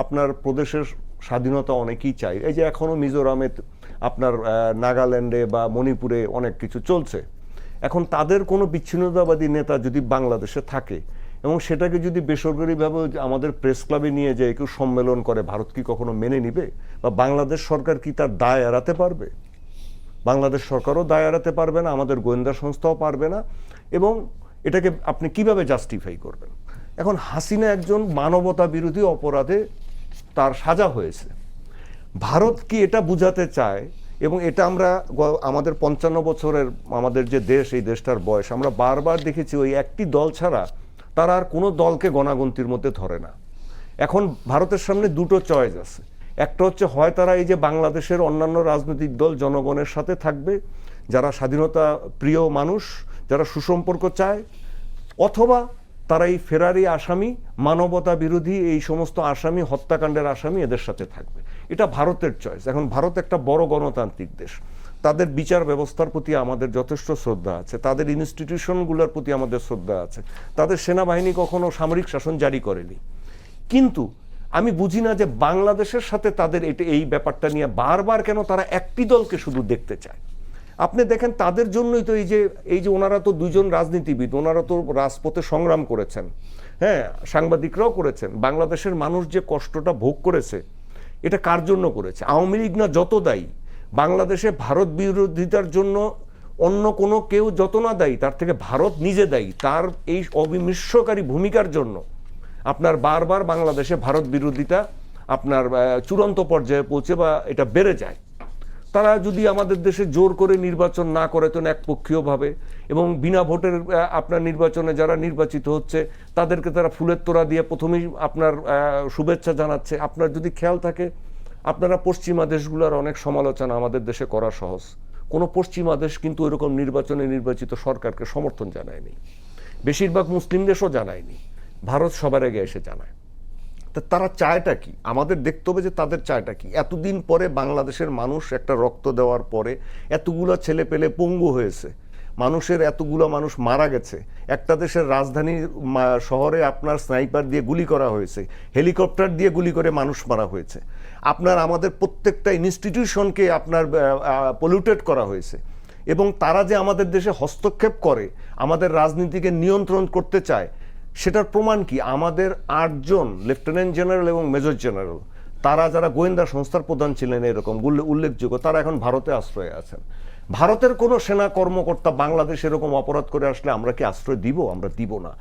S4: আপনার প্রদেশের স্বাধীনতা অনেকেই চাই। এই যে এখনও মিজোরামে, আপনার নাগাল্যান্ডে বা মণিপুরে অনেক কিছু চলছে। এখন তাদের কোনো বিচ্ছিন্নতাবাদী নেতা যদি বাংলাদেশে থাকে এবং সেটাকে যদি বেসরকারিভাবে আমাদের প্রেস ক্লাবে নিয়ে যায় কেউ সম্মেলন করে, ভারত কি কখনো মেনে নিবে? বা বাংলাদেশ সরকার কি তার দায় এড়াতে পারবে? বাংলাদেশ সরকারও দায় এড়াতে পারবে না, আমাদের গোয়েন্দা সংস্থাও পারবে না। এবং এটাকে আপনি কিভাবে জাস্টিফাই করবেন? এখন হাসিনা একজন মানবতা বিরোধী অপরাধে তার সাজা হয়েছে। ভারত কি এটা বুঝাতে চায়? এবং এটা আমরা আমাদের 55 বছরের আমাদের যে দেশ, এই দেশটার বয়স, আমরা বারবার দেখেছি ওই একটি দল ছাড়া তারা আর কোনো দলকে গণাগন্তির মধ্যে ধরে না। এখন ভারতের সামনে দুটো চয়েস আছে। একটা হচ্ছে, হয় তারা এই যে বাংলাদেশের অন্যান্য রাজনৈতিক দল জনগণের সাথে থাকবে, যারা স্বাধীনতা প্রিয় মানুষ, যারা সুসম্পর্ক চায়, অথবা তারা এই ফেরারি আসামি, মানবতা বিরোধী এই সমস্ত আসামি, হত্যাকাণ্ডের আসামি, এদের সাথে থাকবে। এটা ভারতের চয়েস। এখন ভারত একটা বড় গণতান্ত্রিক দেশ, তাদের বিচার ব্যবস্থার প্রতি আমাদের যথেষ্ট শ্রদ্ধা আছে, তাদের ইনস্টিটিউশনগুলোর প্রতি আমাদের শ্রদ্ধা আছে, তাদের সেনাবাহিনী কখনো সামরিক শাসন জারি করেনি। কিন্তু আমি বুঝি না যে বাংলাদেশের সাথে তাদের এই ব্যাপারটা নিয়ে বারবার কেন তারা একটি দলকে শুধু দেখতে চায়। আপনি দেখেন তাদের জন্যই তো এই যে ওনারা তো দুইজন রাজনীতিবিদ, ওনারা তো রাজপথে সংগ্রাম করেছেন, হ্যাঁ, সাংবাদিকরাও করেছেন। বাংলাদেশের মানুষ যে কষ্টটা ভোগ করেছে এটা কার জন্য করেছে? আওয়ামী লীগ না যত দায়ী, বাংলাদেশে ভারত বিরোধিতার জন্য অন্য কোনো কেউ যত না দায়ী, তার থেকে ভারত নিজে দায়ী। তার এই অবিমৃষ্যকারী ভূমিকার জন্য আপনার বারবার বাংলাদেশে ভারত বিরোধিতা আপনার চূড়ান্ত পর্যায়ে পৌঁছে বা এটা বেড়ে যায়। তারা যদি আমাদের দেশে জোর করে নির্বাচন না করে তো একপক্ষীয়ভাবে এবং বিনা ভোটের আপনার নির্বাচনে যারা নির্বাচিত হচ্ছে তাদেরকে তারা ফুলের তোড়া দিয়ে প্রথমেই আপনার শুভেচ্ছা জানাচ্ছে। আপনার যদি খেয়াল থাকে, আপনারা পশ্চিমা দেশগুলোর অনেক সমালোচনা আমাদের দেশে করা সহজ, কোনো পশ্চিমা দেশ কিন্তু এরকম নির্বাচনে নির্বাচিত সরকারকে সমর্থন জানায়নি, বেশিরভাগ মুসলিম দেশও জানায়নি, ভারত সবার আগে এসে জানায়। তা তারা চায়টা কি? আমাদের দেখতে হবে যে তাদের চায়টা কি। এতদিন পরে বাংলাদেশের মানুষ একটা রক্ত দেওয়ার পরে এতগুলো ছেলে পেলে পঙ্গু হয়েছে, মানুষের এতগুলো মানুষ মারা গেছে, একটা দেশের রাজধানী শহরে আপনার স্নাইপার দিয়ে গুলি করা হয়েছে, হেলিকপ্টার দিয়ে গুলি করে মানুষ মারা হয়েছে, আপনার আমাদের প্রত্যেকটা ইনস্টিটিউশনকে আপনার পলিউটেড করা হয়েছে, এবং তারা যে আমাদের দেশে হস্তক্ষেপ করে আমাদের রাজনীতিকে নিয়ন্ত্রণ করতে চায় সেটার প্রমাণ কি? আমাদের 8 জন লেফটেন্যান্ট জেনারেল এবং মেজর জেনারেল, তারা যারা গোয়েন্দা সংস্থার প্রধান ছিলেন এরকম উল্লেখযোগ্য, তারা এখন ভারতে আশ্রয়ে আছেন। ভারতের কোনো সেনা কর্মকর্তা বাংলাদেশ এরকম অপরাধ করে আসলে আমরা কি আশ্রয় দিব? আমরা দিব না।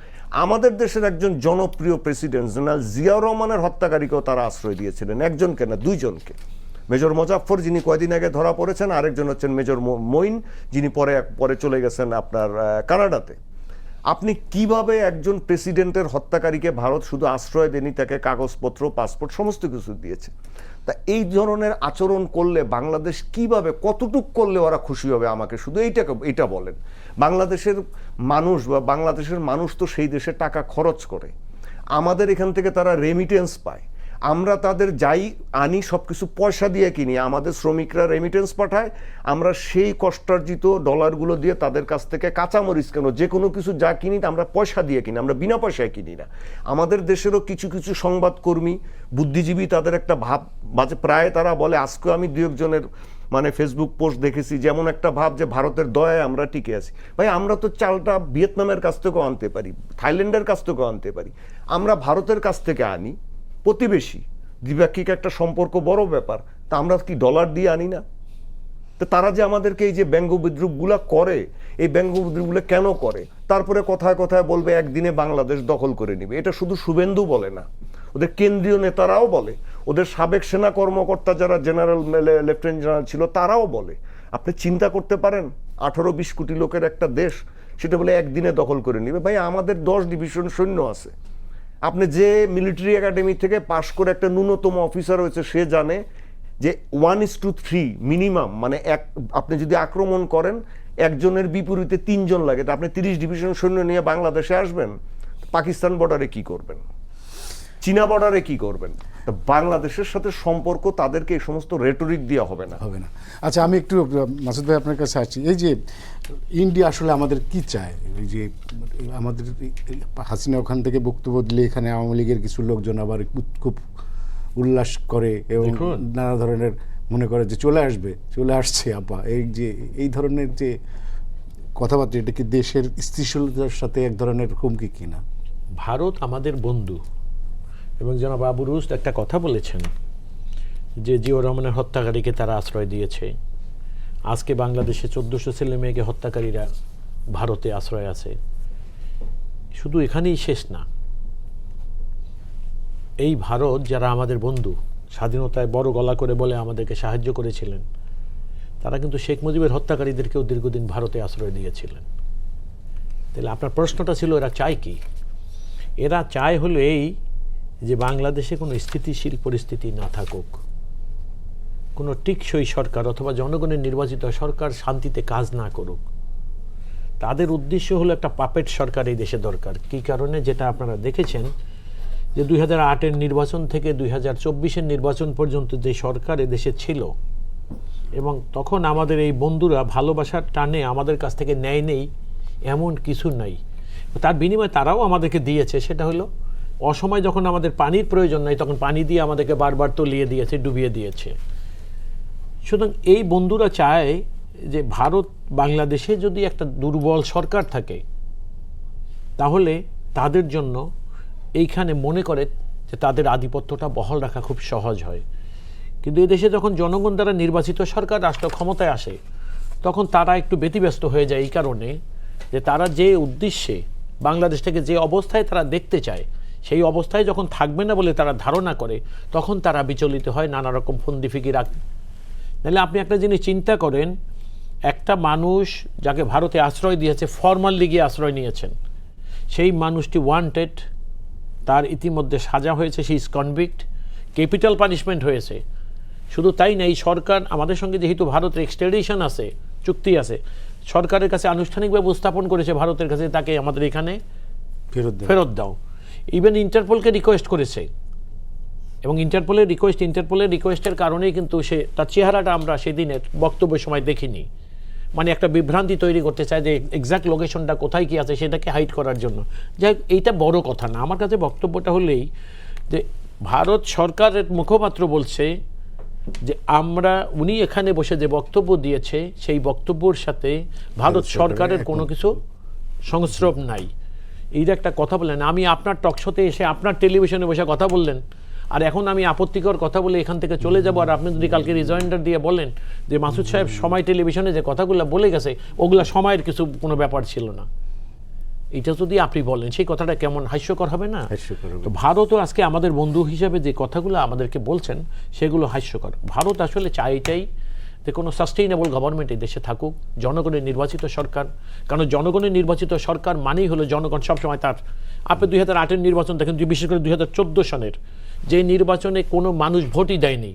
S4: আমাদের দেশের একজন জনপ্রিয় প্রেসিডেন্ট জেনারেল জিয়াউর রহমানের হত্যাকারীকেও তারা আশ্রয় দিয়েছিলেন, একজনকে না 2 জনকে। মেজর মোজাফফর যিনি কয়দিন আগে ধরা পড়েছেন, আরেকজন হচ্ছেন মেজর মঈন যিনি পরে চলে গেছেন আপনার কানাডাতে। আপনি কিভাবে একজন প্রেসিডেন্টের হত্যাকারীকে ভারত শুধু আশ্রয় দেয়নি, তাকে কাগজপত্র, পাসপোর্ট সমস্ত কিছু দিয়েছে। তা এই ধরনের আচরণ করলে বাংলাদেশ কিভাবে, কতটুক করলে ওরা খুশি হবে? আমাকে শুধু এইটা বলেন। বাংলাদেশের মানুষ বা বাংলাদেশের মানুষ তো সেই দেশে টাকা খরচ করে, আমাদের এখান থেকে তারা রেমিটেন্স পায়, আমরা তাদের যাই আনি সব কিছু পয়সা দিয়ে কিনি, আমাদের শ্রমিকরা রেমিটেন্স পাঠায়, আমরা সেই কষ্টার্জিত ডলারগুলো দিয়ে তাদের কাছ থেকে কাঁচামরিচ কেন যে কোনো কিছু যা কিনি আমরা পয়সা দিয়ে কিনি, আমরা বিনা পয়সায় কিনি না। আমাদের দেশেরও কিছু কিছু সংবাদকর্মী, বুদ্ধিজীবী, তাদের একটা ভাব বাজে, প্রায় তারা বলে, আজকে আমি 2-1 জনের মানে ফেসবুক পোস্ট দেখেছি, যেমন একটা ভাব যে ভারতের দয়ায় আমরা টিকে আছি। ভাই, আমরা তো চালটা ভিয়েতনামের কাছ থেকেও আনতে পারি, থাইল্যান্ডের কাছ থেকেও আনতে পারি, আমরা ভারতের কাছ থেকে আনি, প্রতিবেশী, দ্বিপাক্ষিক একটা সম্পর্ক বড় ব্যাপার, তা আমরা কি ডলার দিয়ে আনি না? তো তারা যে আমাদেরকে এই যে ব্যঙ্গ বিদ্রুপগুলো করে, এই ব্যঙ্গ বিদ্রুপগুলো কেন করে? তারপরে কথায় কথায় বলবে একদিনে বাংলাদেশ দখল করে নিবে। এটা শুধু শুভেন্দু বলে না, ওদের কেন্দ্রীয় নেতারাও বলে, ওদের সাবেক সেনা কর্মকর্তা যারা জেনারেল, লেফটেন্যান্ট জেনারেল ছিল তারাও বলে। আপনি চিন্তা করতে পারেন 18-20 কোটি লোকের একটা দেশ, সেটা বলে একদিনে দখল করে নিবে। ভাই, আমাদের 10 ডিভিশন সৈন্য আছে। আপনি যে মিলিটারি একাডেমি থেকে পাশ করে একটা ন্যূনতম অফিসার হয়েছে, সে জানে যে 1:3 মিনিমাম, মানে আপনি যদি আক্রমণ করেন একজনের বিপরীতে 3 জন লাগে, তা আপনি 30 ডিভিশন সৈন্য নিয়ে বাংলাদেশে আসবেন, পাকিস্তান বর্ডারে কি করবেন, চীনা বর্ডারে কি করবেন? তা বাংলাদেশের সাথে সম্পর্ক তাদেরকে এই সমস্ত রেটরিক দিয়ে হবে না।
S1: আচ্ছা, আমি একটু মাসুদ ভাই আপনার কাছে আসছি। এই যে ইন্ডিয়া আসলে আমাদের কি চায়? এই যে আমাদের হাসিনা ওখান থেকে বক্তব্য দিলে এখানে আওয়ামী লীগের কিছু লোকজন আবার খুব উল্লাস করে এবং নানা ধরনের মনে করে যে চলে আসছে আপা, এই ধরনের যে কথাবার্তা, এটা কি দেশের স্থিতিশীলতার সাথে এক ধরনের হুমকি কিনা?
S2: ভারত আমাদের বন্ধু, এবং জনাব আবু রুস্ত একটা কথা বলেছেন যে জিয়াউর রহমানের হত্যাকারীকে তারা আশ্রয় দিয়েছে। আজকে বাংলাদেশে 1400 ছেলে মেয়েকে হত্যাকারীরা ভারতে আশ্রয় আছে। শুধু এখানেই শেষ না, এই ভারত যারা আমাদের বন্ধু, স্বাধীনতায় বড় গলা করে বলে আমাদেরকে সাহায্য করেছিলেন, তারা কিন্তু শেখ মুজিবের হত্যাকারীদেরকেও দীর্ঘদিন ভারতে আশ্রয় দিয়েছিলেন। তাহলে আপনার প্রশ্নটা ছিল এরা চায় কি? এরা চায় হলো এই যে বাংলাদেশে কোনো স্থিতিশীল পরিস্থিতি না থাকুক, কোনো টিকসই সরকার অথবা জনগণের নির্বাচিত সরকার শান্তিতে কাজ না করুক। তাদের উদ্দেশ্য হলো একটা পাপেট সরকার এই দেশে দরকার। কী কারণে? যেটা আপনারা দেখেছেন যে 2008-এর নির্বাচন থেকে 2024-এর নির্বাচন পর্যন্ত যে সরকার এদেশে ছিল, এবং তখন আমাদের এই বন্ধুরা ভালোবাসার টানে আমাদের কাছ থেকে নেয় নেই এমন কিছু নাই, তার বিনিময়ে তারাও আমাদেরকে দিয়েছে। সেটা হলো অসময় যখন আমাদের পানির প্রয়োজন নাই তখন পানি দিয়ে আমাদেরকে বারবার তলিয়ে দিয়েছে, ডুবিয়ে দিয়েছে। সুতরাং এই বন্ধুরা চায় যে ভারত বাংলাদেশে যদি একটা দুর্বল সরকার থাকে তাহলে তাদের জন্য এইখানে মনে করে যে তাদের আধিপত্যটা বহাল রাখা খুব সহজ হয়। কিন্তু এদেশে যখন জনগণ দ্বারা নির্বাচিত সরকার রাষ্ট্র ক্ষমতায় আসে তখন তারা একটু ব্যতিব্যস্ত হয়ে যায় এই কারণে যে তারা যে উদ্দেশ্যে বাংলাদেশটাকে যে অবস্থায় তারা দেখতে চায় সেই অবস্থায় যখন থাকবে না বলে তারা ধারণা করে তখন তারা বিচলিত হয়, নানা রকম ফন্দি ফিকির রাখ। নাহলে আপনি একটা জিনিস চিন্তা করেন, একটা মানুষ যাকে ভারতে আশ্রয় দিয়েছে, ফরমালি গিয়ে আশ্রয় নিয়েছেন, সেই মানুষটি ওয়ান্টেড, তার ইতিমধ্যে সাজা হয়েছে, সে ইজ কনভিক্ট, ক্যাপিটাল পানিশমেন্ট হয়েছে। শুধু তাই না, এই সরকার আমাদের সঙ্গে যেহেতু ভারতের এক্সট্রাডিশন আছে, চুক্তি আছে, সরকারের কাছে আনুষ্ঠানিকভাবে উপস্থাপন করেছে ভারতের কাছে তাকে আমাদের এখানে ফেরত দাও। ইভেন ইন্টারপোলকে রিকোয়েস্ট করেছে এবং ইন্টারপোলের রিকোয়েস্টের কারণেই কিন্তু সে তার চেহারাটা আমরা সেদিনের বক্তব্যের সময় দেখিনি। মানে একটা বিভ্রান্তি তৈরি করতে চায় যে এক্সাক্ট লোকেশনটা কোথায় কি আছে সেটাকে হাইড করার জন্য। যাই হোক, এইটা বড় কথা না। আমার কাছে বক্তব্যটা হলেই যে ভারত সরকারের মুখপাত্র বলছে যে উনি এখানে বসে যে বক্তব্য দিয়েছে সেই বক্তব্যের সাথে ভারত সরকারের কোনো কিছু সংস্রব নাই। এইটা একটা কথা বললেন, আমি আপনার টকশোতে এসে আপনার টেলিভিশনে বসে কথা বললেন, আর এখন আমি আপত্তিকর কথা বলে এখান থেকে চলে যাব, আর আপনি যদি কালকে রিজয়েন্ডার দিয়ে বলেন যে মাসুদ সাহেব সময় টেলিভিশনে যে কথাগুলো বলে গেছে ওগুলা সময়ের কোনো ব্যাপার ছিল না, এটা যদি আপনি বলেন সেই কথাটা কেমন হাস্যকর হবে না? তো ভারতও আজকে আমাদের বন্ধু হিসেবে যে কথাগুলো আমাদেরকে বলছেন সেগুলো হাস্যকর। ভারত আসলে চাইটাই যে কোনো সাস্টেইনেবল গভর্নমেন্ট এই দেশে থাকুক, জনগণের নির্বাচিত সরকার। কারণ জনগণের নির্বাচিত সরকার মানেই হলো জনগণ সবসময় তার। আপনি 2008-এর নির্বাচন দেখেন, বিশেষ করে 2014 সনের যে নির্বাচনে কোনো মানুষ ভোটই দেয়নি,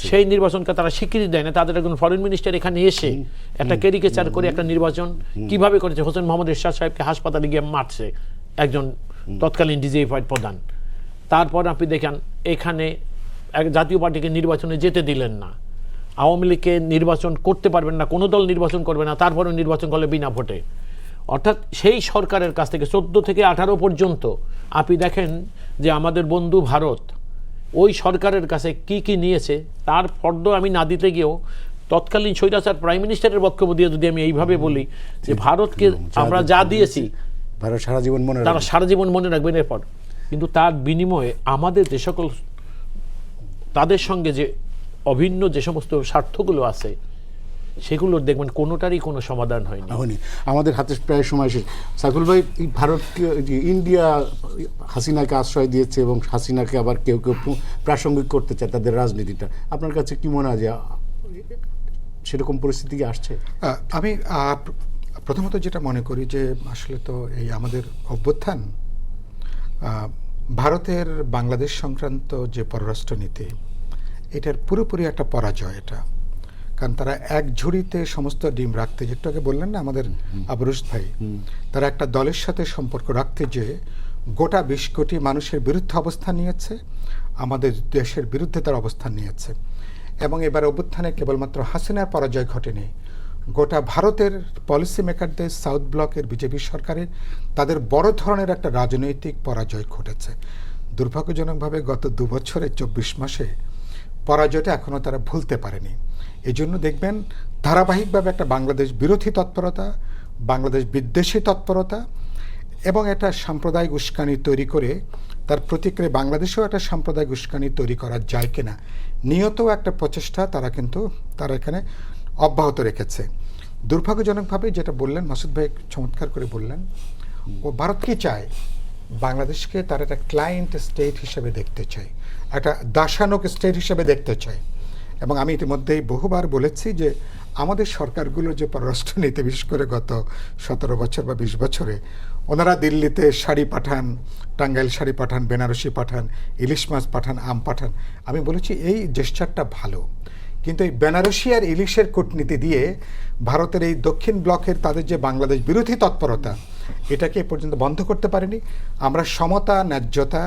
S2: সেই নির্বাচনকে তারা স্বীকৃতি দেয় না। তাদের একজন ফরেন মিনিস্টার এখানে এসে একটা ক্যারিকেচার করে একটা নির্বাচন কিভাবে করেছে, হোসেন মোহাম্মদ এরশাদ সাহেবকে হাসপাতালে গিয়ে মারছে একজন তৎকালীন ডিজিএফআই প্রধান। তারপর আপনি দেখেন এখানে এক জাতীয় পার্টিকে নির্বাচনে যেতে দিলেন না, আওয়ামী লীগকে নির্বাচন করতে পারবেন না, কোনো দল নির্বাচন করবে না, তারপরেও নির্বাচন করলে বিনা ভোটে। অর্থাৎ সেই সরকারের কাছ থেকে 14 থেকে 18 পর্যন্ত আপনি দেখেন যে আমাদের বন্ধু ভারত ওই সরকারের কাছে কি কি নিয়েছে তার ফর্দ আমি না দিতে গিয়েও তৎকালীন স্বৈরাচার প্রাইম মিনিস্টারের বক্তব্য দিয়ে যদি আমি এইভাবে বলি যে ভারতকে আমরা যা দিয়েছি
S1: তারা
S2: সারা জীবন মনে রাখবেন এরপর, কিন্তু তার বিনিময়ে আমাদের যে সকল তাদের সঙ্গে যে অভিন্ন যে সমস্ত স্বার্থগুলো আছে সেগুলোর দেখবেন কোনোটারই কোনো সমাধান হয়নি।
S1: আমাদের হাতে প্রায় সময় শেষ। সাইফুল ভাই, ভারতকে ইন্ডিয়া হাসিনাকে আশ্রয় দিয়েছে এবং হাসিনাকে আবার কেউ কেউ প্রাসঙ্গিক করতে চায় তাদের রাজনীতিটা, আপনার কাছে কি মনে হয় যে সেরকম পরিস্থিতি কি আসছে?
S3: আমি প্রথমত যেটা মনে করি যে আসলে তো এই আমাদের অভ্যুত্থান ভারতের বাংলাদেশ সংক্রান্ত যে পররাষ্ট্রনীতি এটার পুরোপুরি একটা পরাজয় এটা। কারণ তারা এক ঝুড়িতে সমস্ত ডিম রাখতে, যেটাকে বললেন না আমাদের আবরুজ ভাই, তারা একটা দলের সাথে সম্পর্ক রাখতে যে গোটা 20 কোটি মানুষের বিরুদ্ধে অবস্থান নিয়েছে, আমাদের দেশের বিরুদ্ধে তার অবস্থান নিয়েছে। এবং এবার অভ্যুত্থানে কেবলমাত্র হাসিনার পরাজয় ঘটেনি, গোটা ভারতের পলিসি মেকারদের, সাউথ ব্লকের বিজেপি সরকারের তাদের বড় ধরনের একটা রাজনৈতিক পরাজয় ঘটেছে। দুর্ভাগ্যজনকভাবে গত 2 বছরে 24 মাসে পরাজয়টা এখনও তারা ভুলতে পারেনি। এই জন্য দেখবেন ধারাবাহিকভাবে একটা বাংলাদেশ বিরোধী তৎপরতা, বাংলাদেশ বিদ্বেষী তৎপরতা এবং একটা সাম্প্রদায়িক উস্কানি তৈরি করে তার প্রতিক্রিয়া বাংলাদেশেও একটা সাম্প্রদায়িক উস্কানি তৈরি করা যায় কিনা নিয়ত একটা প্রচেষ্টা তারা এখানে অব্যাহত রেখেছে। দুর্ভাগ্যজনকভাবে যেটা বললেন মাসুদ ভাই চমৎকার করে বললেন, ও ভারত কি চায়, বাংলাদেশকে তার একটা ক্লায়েন্ট স্টেট হিসেবে দেখতে চায়, একটা দাসানক স্টেট হিসেবে দেখতে চায়। এবং আমি ইতিমধ্যেই বহুবার বলেছি যে আমাদের সরকারগুলো যে পররাষ্ট্রনীতি, বিশেষ করে গত 17 বছর বা 20 বছরে ওনারা দিল্লিতে শাড়ি পাঠান, টাঙ্গাইল শাড়ি পাঠান, বেনারসি পাঠান, ইলিশ মাছ পাঠান, আম পাঠান। আমি বলেছি এই জেস্চারটা ভালো, কিন্তু এই বেনারসি আর ইলিশের কূটনীতি দিয়ে ভারতের এই দক্ষিণ ব্লকের তাদের যে বাংলাদেশ বিরোধী তৎপরতা এটাকে এ পর্যন্ত বন্ধ করতে পারেনি। আমরা সমতা, ন্যায্যতা,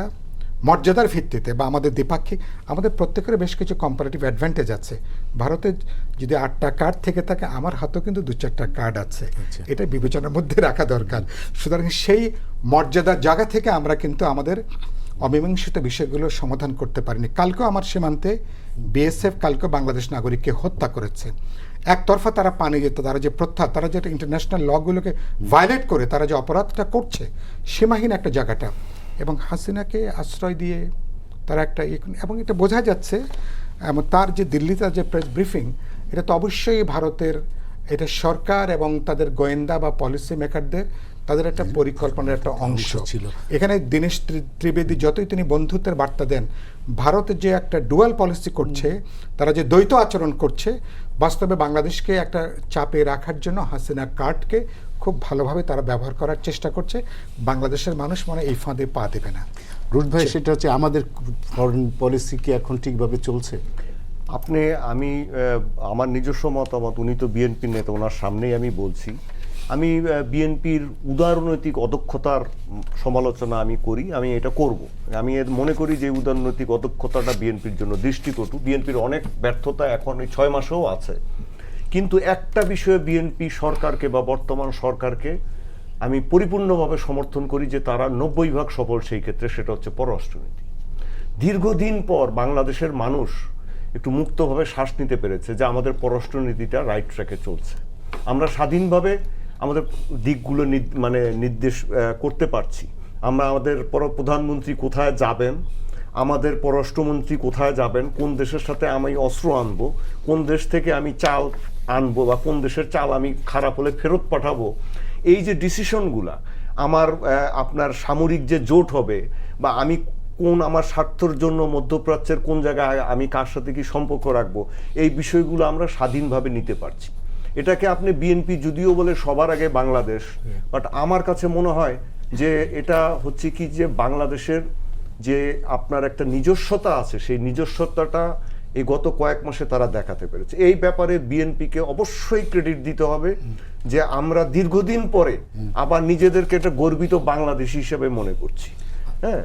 S3: মর্যাদার ভিত্তিতে বা আমাদের দ্বিপাক্ষিক আমাদের প্রত্যেকের বেশ কিছু কম্পারেটিভ অ্যাডভান্টেজ আছে। ভারতের যদি 8টা কার্ড থেকে থাকে, আমার হাতেও কিন্তু 2-4টা কার্ড আছে, এটা বিবেচনার মধ্যে রাখা দরকার। সুতরাং সেই মর্যাদার জায়গা থেকে আমরা কিন্তু আমাদের অমীমাংসিত বিষয়গুলো সমাধান করতে পারিনি। কালকেও আমার সীমান্তে বিএসএফ কালকে বাংলাদেশ নাগরিককে হত্যা করেছে, একতরফা তারা পানি যেত, তারা যে তারা যেটা ইন্টারন্যাশনাল লগুলোকে ভায়োলেট করে তারা যে অপরাধটা করছে, সীমাহীন একটা জায়গাটা, এবং হাসিনাকে আশ্রয় দিয়ে তারা একটা এবং এটা বোঝা যাচ্ছে, এবং তার যে দিল্লিতে যে প্রেস ব্রিফিং, এটা তো অবশ্যই ভারতের এটা সরকার এবং তাদের গোয়েন্দা বা পলিসি মেকারদের তাদের একটা পরিকল্পনার একটা অংশ
S1: ছিল।
S3: এখানে দীনেশ ত্রিবেদী যতই তিনি বন্ধুত্বের বার্তা দেন, ভারতের যে একটা ডুয়াল পলিসি করছে, তারা যে দ্বৈত আচরণ করছে, বাস্তবে বাংলাদেশকে একটা চাপে রাখার জন্য হাসিনা কার্ডকে খুব ভালোভাবে তারা ব্যবহার করার চেষ্টা করছে। বাংলাদেশের মানুষ মনে এই ফাঁদে পা দেবে না।
S1: রুশ ভাই, সেটা হচ্ছে আমাদের ফরেন পলিসি কি এখন ঠিকভাবে চলছে?
S4: আমি আমার নিজস্ব মতামত, উনি তো বিএনপির নেতা, ওনার সামনেই আমি বলছি, আমি বিএনপির উদারনৈতিক অদক্ষতার সমালোচনা আমি করি, আমি এটা করব। আমি মনে করি যে উদারনৈতিক অদক্ষতাটা বিএনপির জন্য দৃষ্টিকটু। বিএনপির অনেক ব্যর্থতা এখন এই 6 মাসেও আছে, কিন্তু একটা বিষয়ে বিএনপি সরকারকে বা বর্তমান সরকারকে আমি পরিপূর্ণভাবে সমর্থন করি, যে তারা 90% সফল সেই ক্ষেত্রে, সেটা হচ্ছে পররাষ্ট্রনীতি। দীর্ঘদিন পর বাংলাদেশের মানুষ একটু মুক্তভাবে শ্বাস নিতে পেরেছে যে আমাদের পররাষ্ট্রনীতিটা রাইট ট্র্যাকে চলছে, আমরা স্বাধীনভাবে আমাদের দিকগুলো নির্দেশ করতে পারছি। আমরা আমাদের প্রধানমন্ত্রী কোথায় যাবেন, আমাদের পররাষ্ট্রমন্ত্রী কোথায় যাবেন, কোন দেশের সাথে আমি অস্ত্র আনবো, কোন দেশ থেকে আমি চাল আনবো, বা কোন দেশের চাল আমি খারাপ হলে ফেরত পাঠাবো, এই যে ডিসিশনগুলা, আপনার সামরিক যে জোট হবে, বা আমি আমার স্বার্থের জন্য মধ্যপ্রাচ্যের কোন জায়গায় আমি কার সাথে কি সম্পর্ক রাখবো, এই বিষয়গুলো আমরা স্বাধীনভাবে নিতে পারছি। এটাকে আপনি বিএনপি যদিও বলে সবার আগে বাংলাদেশ, বাট আমার কাছে মনে হয় যে এটা হচ্ছে কি, যে বাংলাদেশের যে আপনার একটা নিজস্বতা আছে, সেই নিজস্বতাটা এই গত কয়েক মাসে তারা দেখাতে পেরেছে। এই ব্যাপারে বিএনপিকে অবশ্যই ক্রেডিট দিতে হবে, যে আমরা দীর্ঘদিন পরে আবার নিজেদেরকে একটা গর্বিত বাংলাদেশী হিসেবে মনে করছি। হ্যাঁ,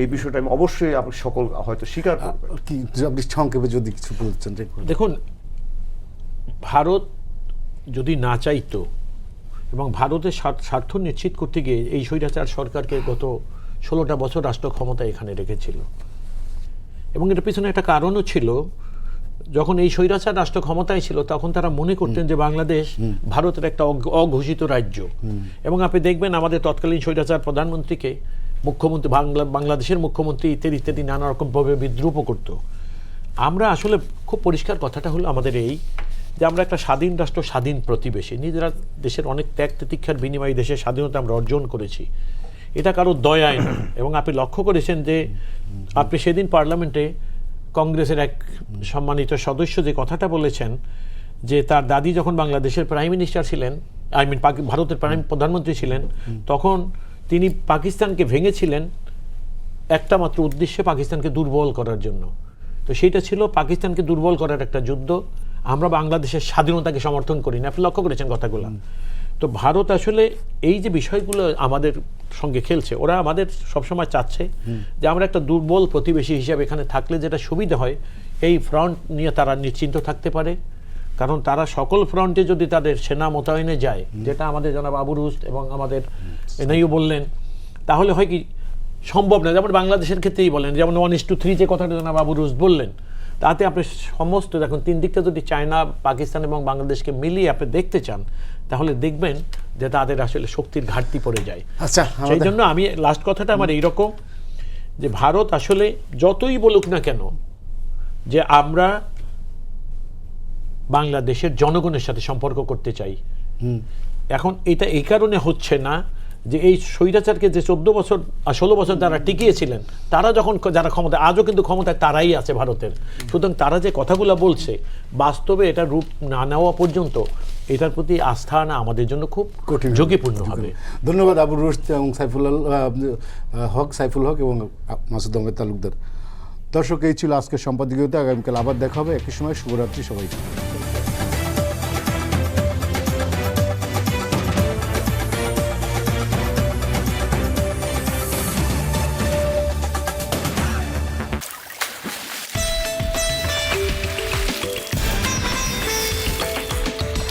S4: এই বিষয়টা আমি অবশ্যই আপনি সকল হয়তো স্বীকার করবেন।
S1: কি আপনি সংক্ষেপে যদি কিছু বলছেন?
S2: দেখুন, ভারত যদি না চাইতো এবং ভারতের স্বার্থ নিশ্চিত করতে গিয়ে এই স্বৈরাচার সরকারকে গত 16টা বছর রাষ্ট্র ক্ষমতা এখানে রেখেছিল, এবং এটার পিছনে একটা কারণও ছিল। যখন এই স্বৈরাচার রাষ্ট্র ক্ষমতায় ছিল, তখন তারা মনে করতেন যে বাংলাদেশ ভারতের একটা অঘোষিত রাজ্য, এবং আপনি দেখবেন আমাদের তৎকালীন স্বৈরাচার প্রধানমন্ত্রীকে মুখ্যমন্ত্রী, বাংলাদেশের মুখ্যমন্ত্রী ইত্যাদি ইত্যাদি নানা রকমভাবে বিদ্রুপ করত। আমরা আসলে খুব পরিষ্কার কথাটা হলো আমাদের এই, যে আমরা একটা স্বাধীন রাষ্ট্র, স্বাধীন প্রতিবেশী, নিজেরা দেশের অনেক ত্যাগ তিতিক্ষার বিনিময়ে দেশের স্বাধীনতা আমরা অর্জন করেছি, এটা কারো দয়ায় না। এবং আপনি লক্ষ্য করেছেন যে আপনি সেদিন পার্লামেন্টে কংগ্রেসের এক সম্মানিত সদস্য যে কথাটা বলেছেন, যে তার দাদি যখন বাংলাদেশের প্রাইম মিনিস্টার ছিলেন, ভারতের প্রধানমন্ত্রী ছিলেন, তখন তিনি পাকিস্তানকে ভেঙেছিলেন একটা মাত্র উদ্দেশ্যে, পাকিস্তানকে দুর্বল করার জন্য। তো সেইটা ছিল পাকিস্তানকে দুর্বল করার একটা যুদ্ধ। আমরা বাংলাদেশের স্বাধীনতাকে সমর্থন করি না, আপনি লক্ষ্য করেছেন কথাগুলো। তো ভারত আসলে এই যে বিষয়গুলো আমাদের সঙ্গে খেলছে, ওরা আমাদের সবসময় চাচ্ছে যে আমরা একটা দুর্বল প্রতিবেশী হিসাবে এখানে থাকলে যেটা সুবিধা হয়, এই ফ্রন্ট নিয়ে তারা নিশ্চিন্ত থাকতে পারে। কারণ তারা সকল ফ্রন্টে যদি তাদের সেনা মোতায়েনে যায়, যেটা আমাদের জনাব আবু রুস্ত এবং আমাদের এনআইও বললেন, তাহলে হয় কি সম্ভব না। যেমন বাংলাদেশের ক্ষেত্রেই বলেন, যেমন 1:3 যে কথাটা জনাব আবু রুস্ত বললেন, তাতে আপনি সমস্ত দেখুন 3 দিকটা যদি চায়না, পাকিস্তান এবং বাংলাদেশকে মিলিয়ে আপনি দেখতে চান, তাহলে দেখবেন যে তাদের আসলে শক্তির ঘাটতি পড়ে যায়।
S1: আচ্ছা,
S2: সেই জন্য আমি লাস্ট কথাটা আমার এইরকম, যে ভারত আসলে যতই বলুক না কেন যে আমরা বাংলাদেশের জনগণের সাথে সম্পর্ক করতে চাই, এখন এটা এই কারণে হচ্ছে না যে এই স্বৈরাচারকে যে 14 বছর আর 16 বছর যারা টিকিয়েছিলেন, তারা যখন যারা ক্ষমতা, আজও কিন্তু ক্ষমতায় তারাই আছে ভারতের। সুতরাং তারা যে কথাগুলো বলছে, বাস্তবে এটা রূপ না নেওয়া পর্যন্ত এটার প্রতি আস্থা আনা আমাদের জন্য খুব
S1: কঠিন,
S2: ঝুঁকিপূর্ণ হবে।
S1: ধন্যবাদ আবু রুশদ এবং সাইফুল হক এবং মাসুদ আহমেদ তালুকদার। দর্শক, এই ছিল আজকের সম্পাদকীয়তা। আগামীকাল আবার দেখা হবে একই সময়। শুভরাত্রি সবাইকে।